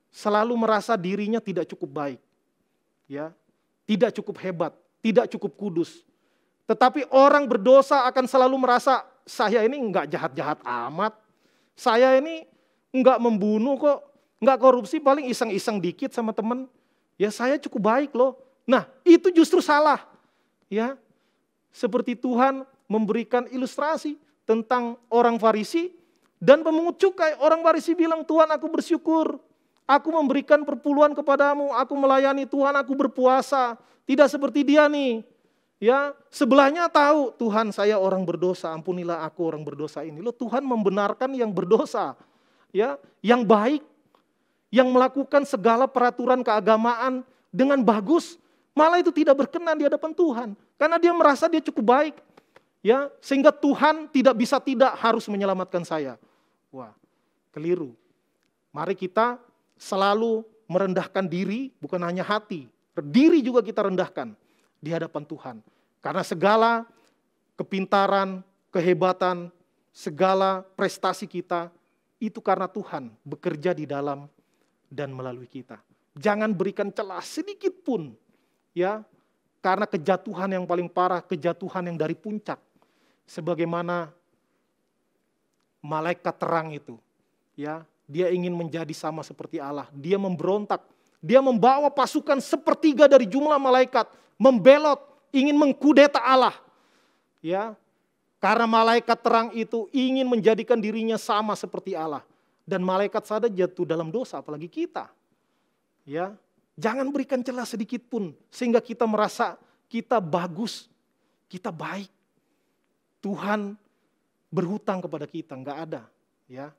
D: selalu merasa dirinya tidak cukup baik, ya, tidak cukup hebat, tidak cukup kudus. Tetapi orang berdosa akan selalu merasa saya ini enggak jahat-jahat amat, saya ini enggak membunuh kok. Enggak korupsi, paling iseng-iseng dikit sama teman. Ya saya cukup baik loh. Nah itu justru salah. Ya, seperti Tuhan memberikan ilustrasi tentang orang Farisi dan pemungut cukai. Orang Farisi bilang, Tuhan aku bersyukur. Aku memberikan perpuluhan kepadamu. Aku melayani Tuhan, aku berpuasa. Tidak seperti dia nih. Ya, sebelahnya tahu Tuhan saya orang berdosa. Ampunilah aku orang berdosa ini. Loh Tuhan membenarkan yang berdosa. Ya, yang baik. Yang melakukan segala peraturan keagamaan dengan bagus, malah itu tidak berkenan di hadapan Tuhan. Karena dia merasa dia cukup baik. Ya, sehingga Tuhan tidak bisa tidak harus menyelamatkan saya. Wah, keliru. Mari kita selalu merendahkan diri, bukan hanya hati. Diri juga kita rendahkan di hadapan Tuhan. Karena segala kepintaran, kehebatan, segala prestasi kita, itu karena Tuhan bekerja di dalam dan melalui kita. Jangan berikan celah sedikit pun, ya, karena kejatuhan yang paling parah, kejatuhan yang dari puncak. Sebagaimana malaikat terang itu, ya, dia ingin menjadi sama seperti Allah. Dia memberontak, dia membawa pasukan sepertiga dari jumlah malaikat, membelot, ingin mengkudeta Allah. Ya, karena malaikat terang itu ingin menjadikan dirinya sama seperti Allah. Dan malaikat saja jatuh dalam dosa, apalagi kita. Ya, jangan berikan celah sedikit pun sehingga kita merasa kita bagus, kita baik. Tuhan berhutang kepada kita, enggak ada. Ya,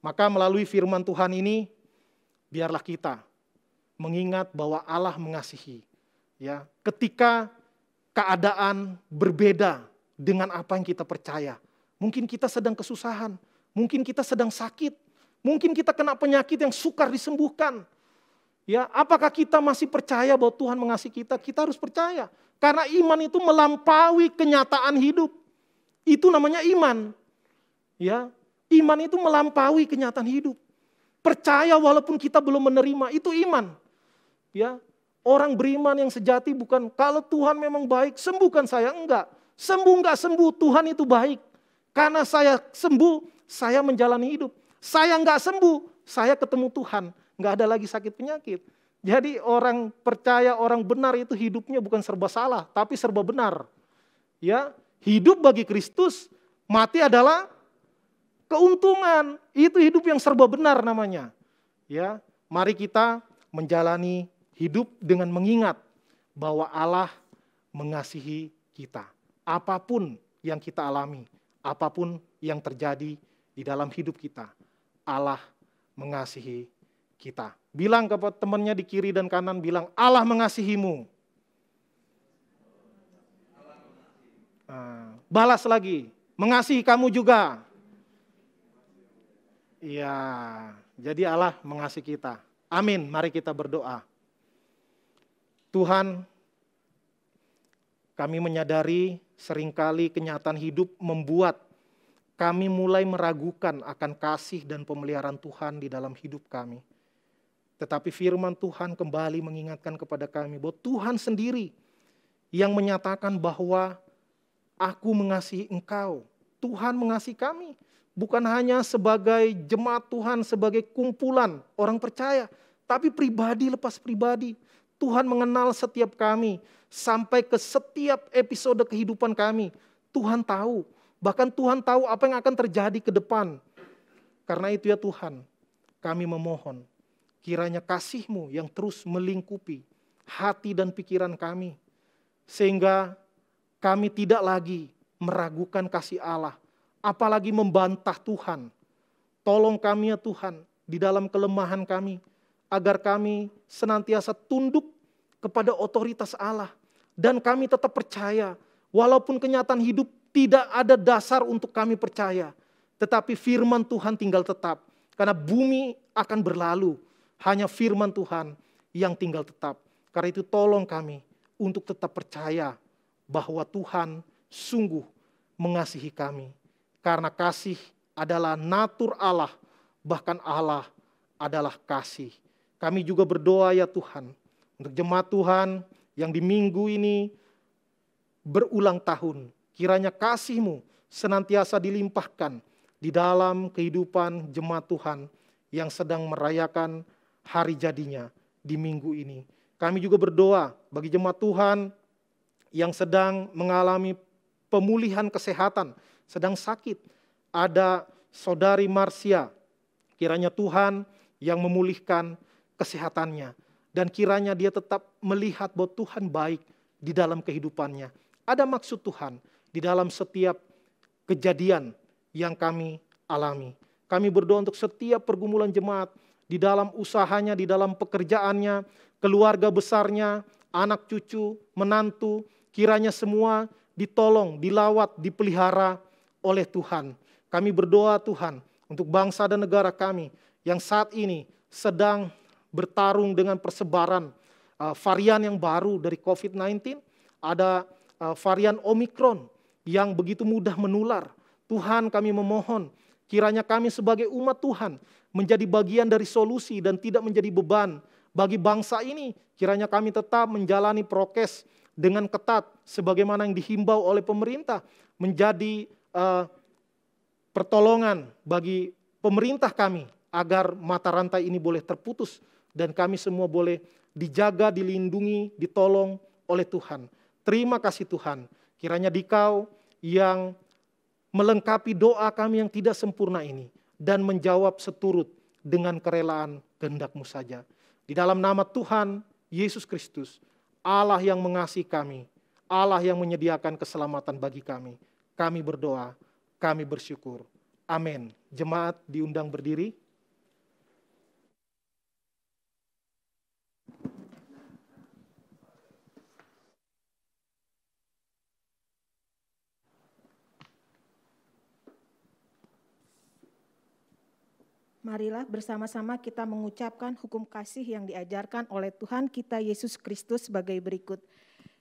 D: maka melalui firman Tuhan ini, biarlah kita mengingat bahwa Allah mengasihi. Ya, ketika keadaan berbeda dengan apa yang kita percaya, mungkin kita sedang kesusahan, mungkin kita sedang sakit. Mungkin kita kena penyakit yang sukar disembuhkan. Ya, apakah kita masih percaya bahwa Tuhan mengasihi kita? Kita harus percaya. Karena iman itu melampaui kenyataan hidup. Itu namanya iman. Ya, iman itu melampaui kenyataan hidup. Percaya walaupun kita belum menerima, itu iman. Ya, orang beriman yang sejati bukan kalau Tuhan memang baik, sembuhkan saya, enggak. Sembuh enggak sembuh, Tuhan itu baik. Karena saya sembuh, saya menjalani hidup. Saya enggak sembuh, saya ketemu Tuhan, enggak ada lagi sakit penyakit. Jadi orang percaya, orang benar itu hidupnya bukan serba salah, tapi serba benar. Ya, Hidup bagi Kristus, mati adalah keuntungan. Itu hidup yang serba benar namanya. Ya, mari kita menjalani hidup dengan mengingat bahwa Allah mengasihi kita. Apapun yang kita alami, apapun yang terjadi di dalam hidup kita, Allah mengasihi kita. Bilang kepada temannya di kiri dan kanan, bilang, Allah mengasihimu. Balas lagi, mengasihi kamu juga. Iya, jadi Allah mengasihi kita. Amin, mari kita berdoa. Tuhan, kami menyadari seringkali kenyataan hidup membuat kami mulai meragukan akan kasih dan pemeliharaan Tuhan di dalam hidup kami. Tetapi firman Tuhan kembali mengingatkan kepada kami bahwa Tuhan sendiri yang menyatakan bahwa aku mengasihi engkau. Tuhan mengasihi kami. Bukan hanya sebagai jemaat Tuhan, sebagai kumpulan orang percaya. Tapi pribadi lepas pribadi. Tuhan mengenal setiap kami. Sampai ke setiap episode kehidupan kami. Tuhan tahu. Bahkan Tuhan tahu apa yang akan terjadi ke depan. Karena itu ya Tuhan, kami memohon. Kiranya kasih-Mu yang terus melingkupi hati dan pikiran kami. Sehingga kami tidak lagi meragukan kasih Allah, apalagi membantah Tuhan. Tolong kami ya Tuhan, di dalam kelemahan kami, agar kami senantiasa tunduk kepada otoritas Allah. Dan kami tetap percaya, walaupun kenyataan hidup tidak ada dasar untuk kami percaya, tetapi firman Tuhan tinggal tetap. Karena bumi akan berlalu, hanya firman Tuhan yang tinggal tetap. Karena itu tolong kami untuk tetap percaya bahwa Tuhan sungguh mengasihi kami. Karena kasih adalah natur Allah, bahkan Allah adalah kasih. Kami juga berdoa ya Tuhan, untuk jemaat Tuhan yang di minggu ini berulang tahun. Kiranya kasih-Mu senantiasa dilimpahkan di dalam kehidupan jemaat Tuhan yang sedang merayakan hari jadinya di minggu ini. Kami juga berdoa bagi jemaat Tuhan yang sedang mengalami pemulihan kesehatan, sedang sakit. Ada saudari Marsia, kiranya Tuhan yang memulihkan kesehatannya. Dan kiranya dia tetap melihat bahwa Tuhan baik di dalam kehidupannya. Ada maksud Tuhan di dalam setiap kejadian yang kami alami. Kami berdoa untuk setiap pergumulan jemaat, di dalam usahanya, di dalam pekerjaannya, keluarga besarnya, anak cucu, menantu, kiranya semua ditolong, dilawat, dipelihara oleh Tuhan. Kami berdoa Tuhan untuk bangsa dan negara kami yang saat ini sedang bertarung dengan persebaran varian yang baru dari COVID-19. Ada varian Omikron yang begitu mudah menular. Tuhan, kami memohon kiranya kami sebagai umat Tuhan menjadi bagian dari solusi dan tidak menjadi beban bagi bangsa ini. Kiranya kami tetap menjalani prokes dengan ketat sebagaimana yang dihimbau oleh pemerintah, menjadi pertolongan bagi pemerintah kami agar mata rantai ini boleh terputus dan kami semua boleh dijaga, dilindungi, ditolong oleh Tuhan. Terima kasih Tuhan, kiranya Dikau yang melengkapi doa kami yang tidak sempurna ini dan menjawab seturut dengan kerelaan kehendak-Mu saja. Di dalam nama Tuhan Yesus Kristus, Allah yang mengasihi kami, Allah yang menyediakan keselamatan bagi kami. Kami berdoa, kami bersyukur. Amin. Jemaat diundang berdiri.
E: Marilah bersama-sama kita mengucapkan hukum kasih yang diajarkan oleh Tuhan kita Yesus Kristus sebagai berikut.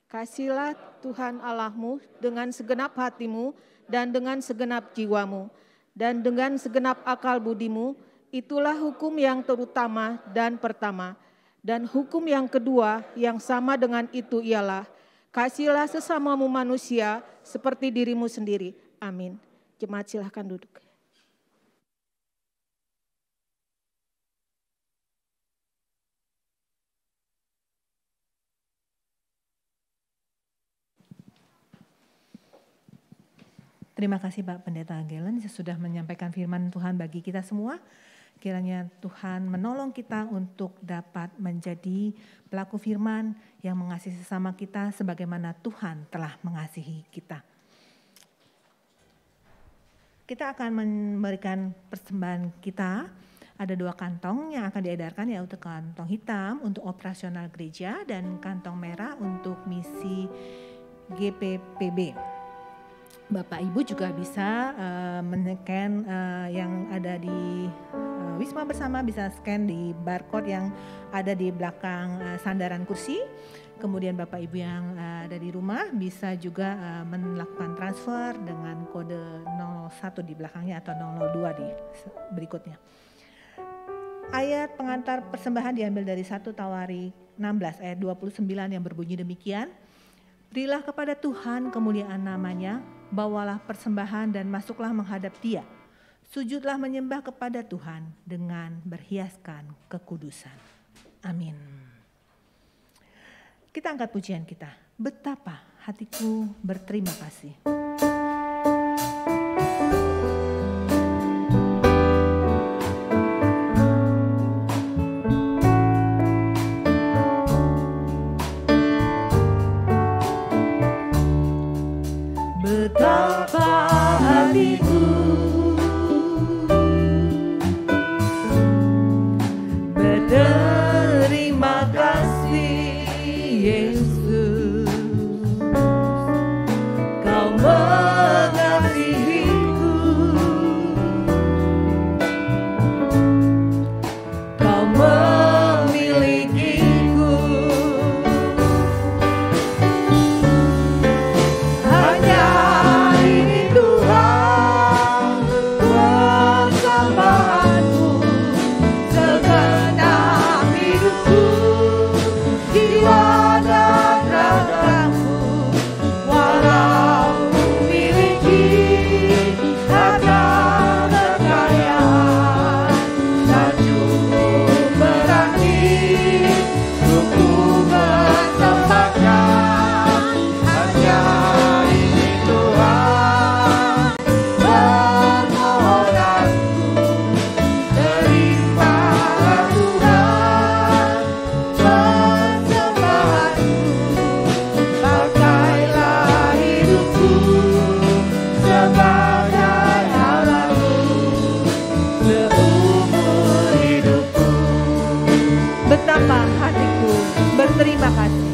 E: Kasihilah Tuhan Allahmu dengan segenap hatimu dan dengan segenap jiwamu dan dengan segenap akal budimu. Itulah hukum yang terutama dan pertama. Dan hukum yang kedua yang sama dengan itu ialah, kasihilah sesamamu manusia seperti dirimu sendiri. Amin. Jemaat silahkan duduk.
A: Terima kasih Pak Pendeta Gelen sudah menyampaikan firman Tuhan bagi kita semua. Kiranya Tuhan menolong kita untuk dapat menjadi pelaku firman yang mengasihi sesama kita sebagaimana Tuhan telah mengasihi kita. Kita akan memberikan persembahan kita. Ada 2 kantong yang akan diedarkan, yaitu kantong hitam untuk operasional gereja dan kantong merah untuk misi GPPB. Bapak Ibu juga bisa men-scan yang ada di Wisma Bersama, bisa scan di barcode yang ada di belakang sandaran kursi. Kemudian Bapak Ibu yang ada di rumah bisa juga melakukan transfer dengan kode 01 di belakangnya atau 002 di berikutnya. Ayat pengantar persembahan diambil dari 1 Tawari 16 ayat 29 yang berbunyi demikian. Berilah kepada Tuhan kemuliaan namanya, bawalah persembahan dan masuklah menghadap Dia. Sujudlah menyembah kepada Tuhan dengan berhiaskan kekudusan. Amin. Kita angkat pujian kita. Betapa hatiku berterima kasih. Betapa hatiku berterima kasih Yesus, Kau mengasihiku, Kau memilikiku. Hanya ini Tuhan persembahanku, segenap hidupku, jiwa dan ragaku. Walau memiliki harta kekayaan, tak cukup berarti untuk persembahkan. Hanya ini Tuhan permohonanku, terimalah Tuhan persembahanku. Pakailah hidupku sebagai alatmu seumur hidupku. Betapa hatiku berterima kasih.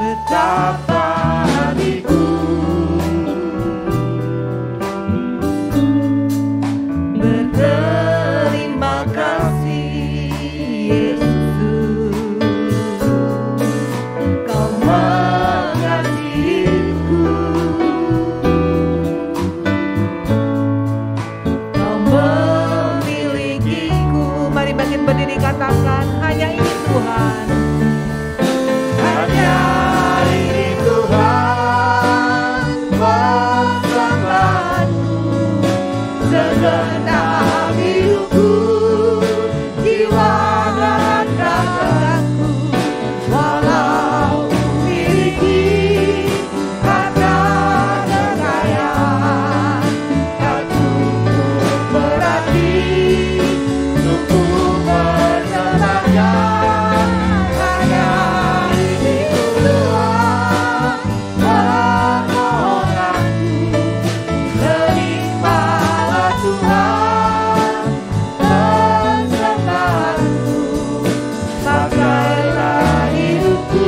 A: Betapa hatiku berterima kasih Yesus, Kau mengasihiku, Kau memilikiku. Mari bangkit berdiri katakan, hanya ini Tuhan. Hanya ini Tuhan persembahanku, segenap hidupku, jiwa dan ragaku. Walau memiliki harta kekayaan, tak cukup berarti untuk persembahkan. Hanya ini Tuhan permohonanku, terimalah Tuhan persembahanku. Pakailah hidupku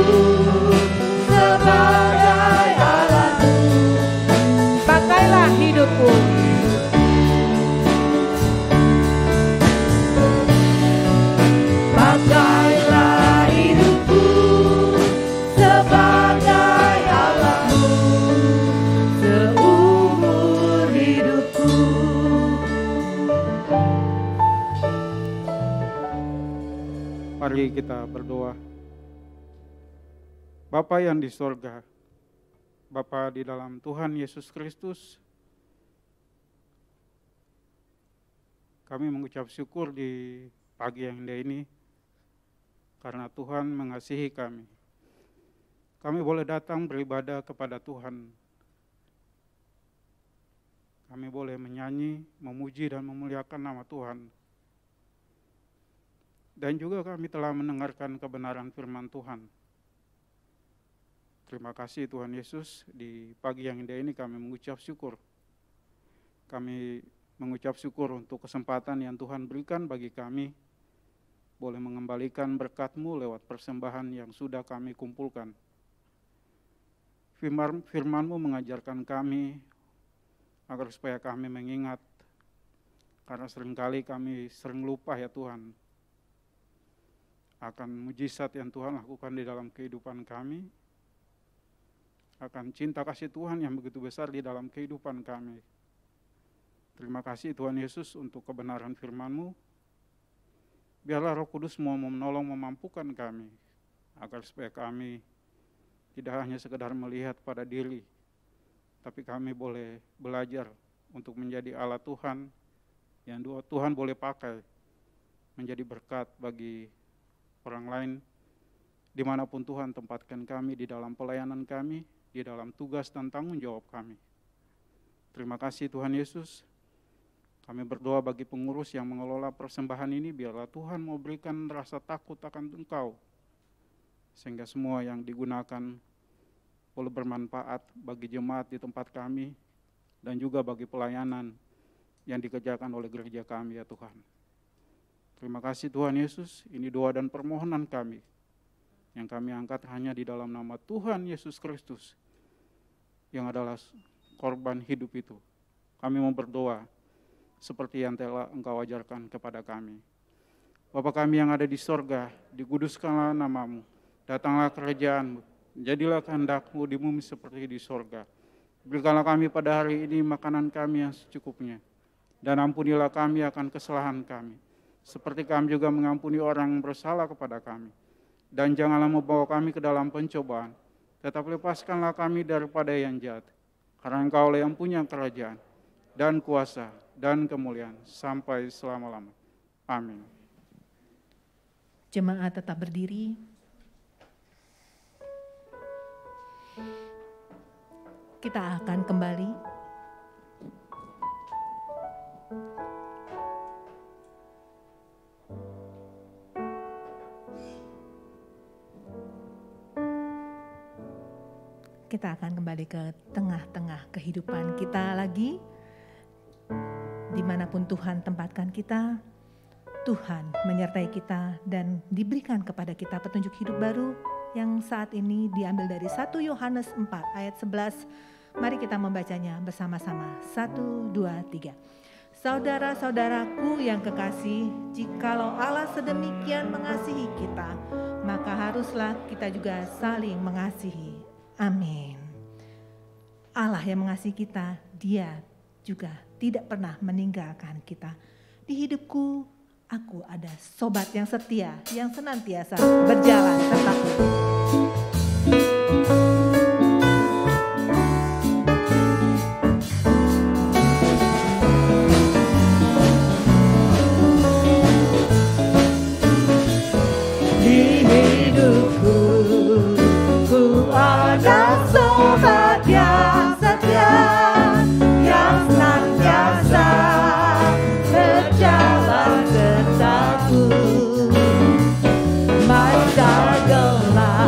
A: sebagai alatmu. Pakailah hidupku. Pakailah hidupku sebagai alatmu seumur hidupku.
F: Mari kita berdoa. Bapa yang di sorga, Bapa di dalam Tuhan Yesus Kristus, kami mengucap syukur di pagi yang indah ini karena Tuhan mengasihi kami. Kami boleh datang beribadah kepada Tuhan kami boleh menyanyi, memuji dan memuliakan nama Tuhan. Dan juga kami telah mendengarkan kebenaran firman Tuhan. Terima kasih Tuhan Yesus, di pagi yang indah ini kami mengucap syukur. Kami mengucap syukur untuk kesempatan yang Tuhan berikan bagi kami, boleh mengembalikan berkat-Mu lewat persembahan yang sudah kami kumpulkan. Firman-Mu mengajarkan kami agar supaya kami mengingat, karena seringkali kami sering lupa ya Tuhan, akan mujizat yang Tuhan lakukan di dalam kehidupan kami, akan cinta kasih Tuhan yang begitu besar di dalam kehidupan kami. Terima kasih Tuhan Yesus untuk kebenaran firman-Mu. Biarlah Roh Kudus mau menolong memampukan kami, agar supaya kami tidak hanya sekedar melihat pada diri, tapi kami boleh belajar untuk menjadi alat Tuhan yang Tuhan boleh pakai menjadi berkat bagi orang lain, dimanapun Tuhan tempatkan kami di dalam pelayanan kami, di dalam tugas dan tanggung jawab kami. Terima kasih Tuhan Yesus. Kami berdoa bagi pengurus yang mengelola persembahan ini, biarlah Tuhan mau berikan rasa takut akan Engkau, sehingga semua yang digunakan boleh bermanfaat bagi jemaat di tempat kami, dan juga bagi pelayanan yang dikerjakan oleh gereja kami ya Tuhan. Terima kasih Tuhan Yesus, ini doa dan permohonan kami, yang kami angkat hanya di dalam nama Tuhan Yesus Kristus, yang adalah korban hidup itu. Kami mau berdoa seperti yang telah Engkau ajarkan kepada kami. Bapa kami yang ada di sorga, dikuduskanlah nama-Mu, datanglah kerajaan-Mu, jadilah kehendak-Mu di bumi seperti di sorga. Berikanlah kami pada hari ini makanan kami yang secukupnya, dan ampunilah kami akan kesalahan kami, seperti kami juga mengampuni orang yang bersalah kepada kami. Dan janganlah membawa kami ke dalam pencobaan, tetapi lepaskanlah kami daripada yang jahat. Karena Engkau yang punya kerajaan, dan kuasa, dan kemuliaan, sampai selama-lama. Amin.
A: Jemaat tetap berdiri. Kita akan kembali. Kita akan kembali ke tengah-tengah kehidupan kita lagi. Dimanapun Tuhan tempatkan kita, Tuhan menyertai kita dan diberikan kepada kita petunjuk hidup baru yang saat ini diambil dari 1 Yohanes 4 ayat 11. Mari kita membacanya bersama-sama. 1, 2, 3. Saudara-saudaraku yang kekasih, jikalau Allah sedemikian mengasihi kita, maka haruslah kita juga saling mengasihi. Amin. Allah yang mengasihi kita, Dia juga tidak pernah meninggalkan kita. Di hidupku, aku ada sobat yang setia, yang senantiasa berjalan sertaku.
C: Di hidupku, ku ada sobat yang setia, yang senantiasa berjalan sertaku. Masa gelap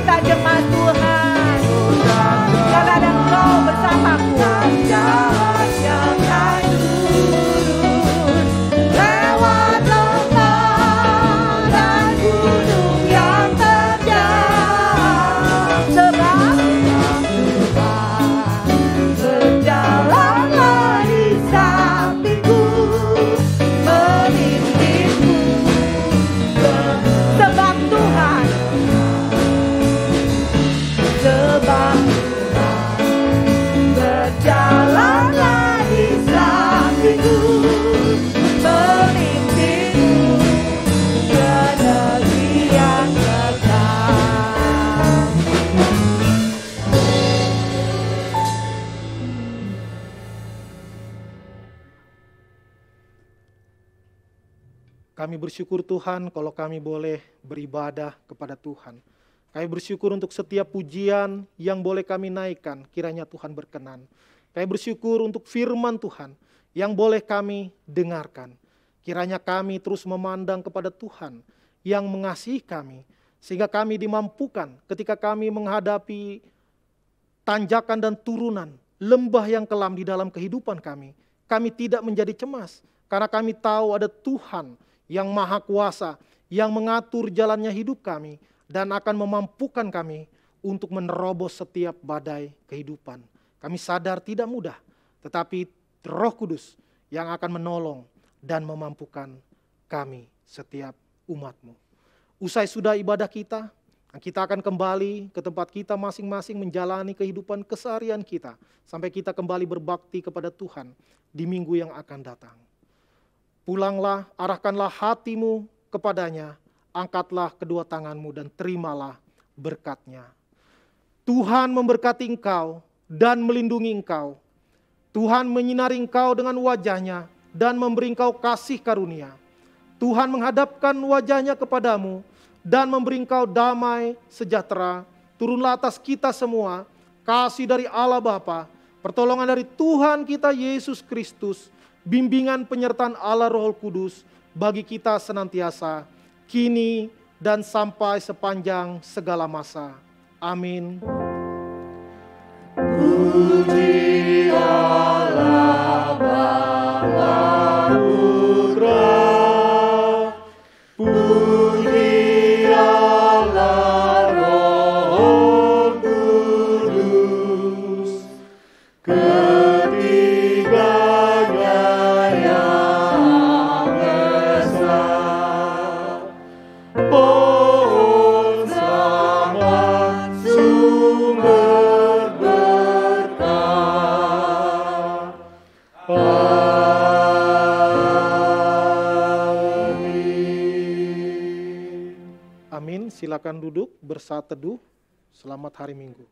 C: kita jemaat Tuhan. Karena ada Engkau bersamaku. Jalan yang tak lurus, lewat lembah dan gunung yang terjal. Sebab berjalanlah di sampingku, memimpinku. Sebab Tuhan, berjalanlah di sampingku, memimpinku ke negeri yang kekal.
D: Kami bersyukur Tuhan kalau kami boleh beribadah kepada Tuhan. Kami bersyukur untuk setiap pujian yang boleh kami naikkan, kiranya Tuhan berkenan. Kami bersyukur untuk firman Tuhan yang boleh kami dengarkan. Kiranya kami terus memandang kepada Tuhan yang mengasihi kami, sehingga kami dimampukan ketika kami menghadapi tanjakan dan turunan, lembah yang kelam di dalam kehidupan kami. Kami tidak menjadi cemas, karena kami tahu ada Tuhan yang maha kuasa, yang mengatur jalannya hidup kami, dan akan memampukan kami untuk menerobos setiap badai kehidupan. Kami sadar tidak mudah, tetapi Roh Kudus yang akan menolong dan memampukan kami setiap umat-Mu. Usai sudah ibadah kita akan kembali ke tempat kita masing-masing menjalani kehidupan keseharian kita, sampai kita kembali berbakti kepada Tuhan di minggu yang akan datang. Pulanglah, arahkanlah hatimu kepadanya, angkatlah kedua tanganmu dan terimalah berkat-Nya. Tuhan memberkati engkau dan melindungi engkau. Tuhan menyinari engkau dengan wajah-Nya dan memberi engkau kasih karunia. Tuhan menghadapkan wajah-Nya kepadamu dan memberi engkau damai sejahtera. Turunlah atas kita semua kasih dari Allah Bapa, pertolongan dari Tuhan kita Yesus Kristus, bimbingan penyertaan Allah Roh Kudus bagi kita senantiasa, kini dan sampai sepanjang segala masa. Amin. Puji Allah Bapa Putra, puji Allah Roh Kudus, ketiganya yang esa. Pohon selamat sumber berkah. Amin. Amin. Silakan duduk bersaat teduh. Selamat hari Minggu.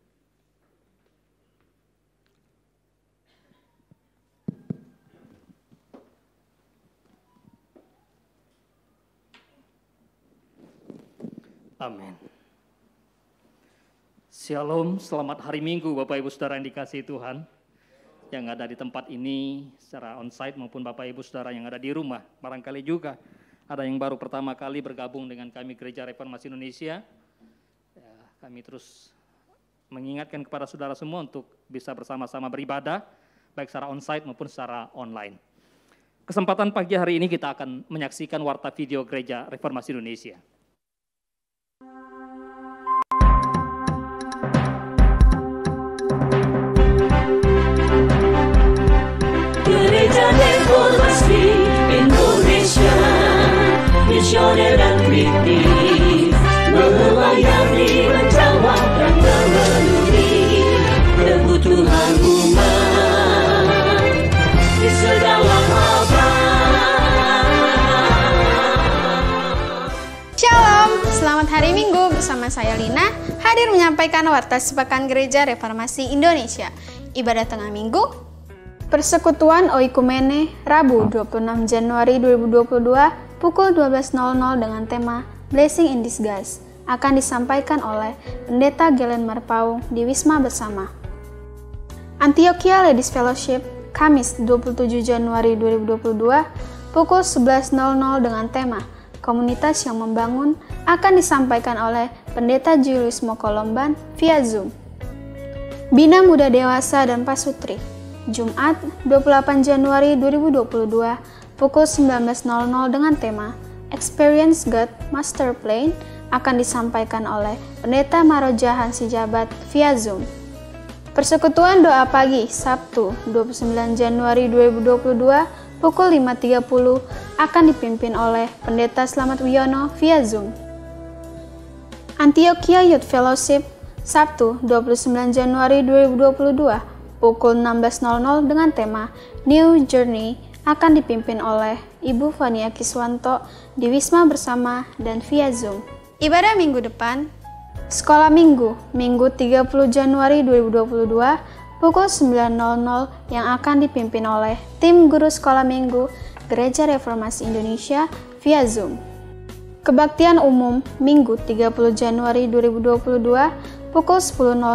G: Amin. Shalom, selamat hari Minggu Bapak Ibu Saudara yang dikasihi Tuhan, yang ada di tempat ini secara onsite maupun Bapak Ibu Saudara yang ada di rumah. Barangkali juga ada yang baru pertama kali bergabung dengan kami Gereja Reformasi Indonesia. Ya, kami terus mengingatkan kepada saudara semua untuk bisa bersama-sama beribadah, baik secara onsite maupun secara online. Kesempatan pagi hari ini kita akan menyaksikan warta video Gereja Reformasi Indonesia.
H: Gereja Reformasi Indonesia, misioner dan kritis, melayani, menjawab dan memenuhi kebutuhan umat di segala abad.
I: Shalom, selamat hari Minggu bersama saya Lina, hadir menyampaikan warta sepekan Gereja Reformasi Indonesia. Ibadah tengah minggu, Persekutuan Oikumene, Rabu 26 Januari 2022, pukul 12.00 dengan tema Blessing in Disguise, akan disampaikan oleh Pendeta Gelen Marpaung di Wisma Bersama. Antioquia Ladies Fellowship, Kamis 27 Januari 2022, pukul 11.00 dengan tema komunitas yang membangun akan disampaikan oleh Pendeta Julius Mokolomban via Zoom. Bina Muda Dewasa dan Pasutri, Jumat 28 Januari 2022 pukul 19.00 dengan tema Experience God Master Plan akan disampaikan oleh Pendeta Maroja Hansijabat via Zoom. Persekutuan doa pagi Sabtu 29 Januari 2022 pukul 5.30 akan dipimpin oleh Pendeta Slamet Wiono via Zoom. Antioquia Youth Fellowship Sabtu 29 Januari 2022 pukul 16.00 dengan tema New Journey akan dipimpin oleh Ibu Fania Kiswanto di Wisma Bersama dan via Zoom. Ibadah minggu depan, Sekolah Minggu, Minggu 30 Januari 2022 pukul 9.00 yang akan dipimpin oleh tim guru Sekolah Minggu Gereja Reformasi Indonesia via Zoom. Kebaktian Umum, Minggu 30 Januari 2022 pukul 10.00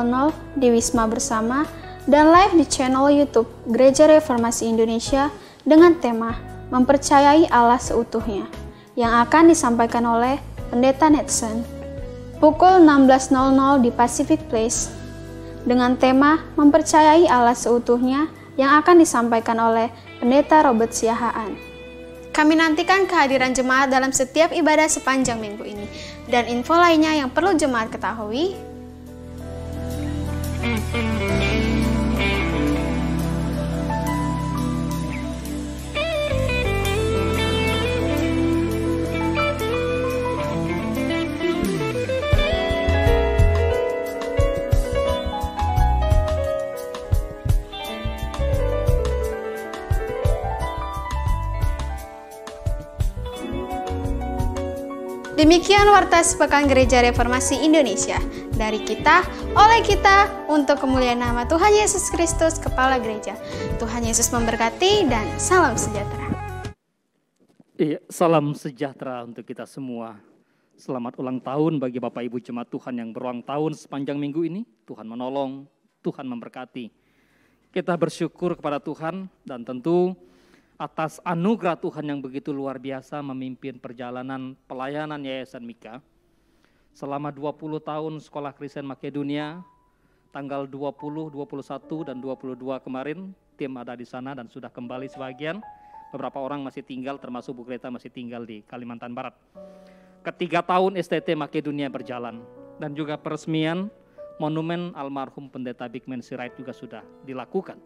I: di Wisma Bersama dan live di channel YouTube Gereja Reformasi Indonesia dengan tema Mempercayai Allah Seutuhnya yang akan disampaikan oleh Pendeta Netson. Pukul 16.00 di Pacific Place dengan tema Mempercayai Allah Seutuhnya yang akan disampaikan oleh Pendeta Robert Siahaan. Kami nantikan kehadiran jemaat dalam setiap ibadah sepanjang minggu ini. Dan info lainnya yang perlu jemaat ketahui, demikian Warta Sepekan Gereja Reformasi Indonesia. Dari kita, oleh kita, untuk kemuliaan nama Tuhan Yesus Kristus, Kepala Gereja. Tuhan Yesus memberkati dan salam sejahtera.
G: Iya, salam sejahtera untuk kita semua. Selamat ulang tahun bagi Bapak Ibu Jemaat Tuhan yang berulang tahun sepanjang minggu ini. Tuhan menolong, Tuhan memberkati. Kita bersyukur kepada Tuhan dan tentu atas anugerah Tuhan yang begitu luar biasa memimpin perjalanan pelayanan Yayasan Mika. Selama 20 tahun Sekolah Kristen Makedonia, tanggal 20, 21, dan 22 kemarin, tim ada di sana dan sudah kembali sebagian. Beberapa orang masih tinggal, termasuk Bu Greta masih tinggal di Kalimantan Barat. Ketiga tahun STT Makedonia berjalan, dan juga peresmian monumen almarhum Pendeta Bigman Sirait juga sudah dilakukan.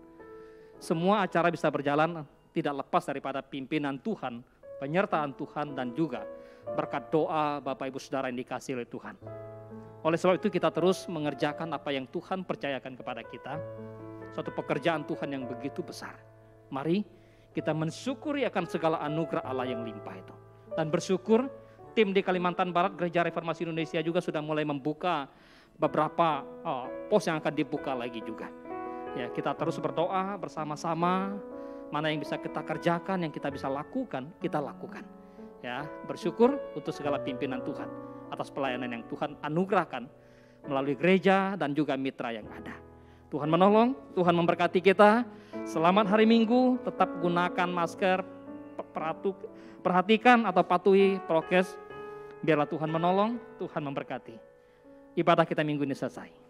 G: Semua acara bisa berjalan tidak lepas daripada pimpinan Tuhan, penyertaan Tuhan, dan juga berkat doa Bapak Ibu Saudara yang dikasihi oleh Tuhan. Oleh sebab itu kita terus mengerjakan apa yang Tuhan percayakan kepada kita, suatu pekerjaan Tuhan yang begitu besar. Mari kita mensyukuri akan segala anugerah Allah yang limpah itu. Dan bersyukur tim di Kalimantan Barat Gereja Reformasi Indonesia juga sudah mulai membuka beberapa pos yang akan dibuka lagi juga. Ya, kita terus berdoa bersama-sama. Mana yang bisa kita kerjakan, yang kita bisa lakukan, kita lakukan. Ya, bersyukur untuk segala pimpinan Tuhan atas pelayanan yang Tuhan anugerahkan melalui gereja dan juga mitra yang ada. Tuhan menolong, Tuhan memberkati kita. Selamat hari Minggu, tetap gunakan masker, perhatikan atau patuhi prokes. Biarlah Tuhan menolong, Tuhan memberkati. Ibadah kita minggu ini selesai.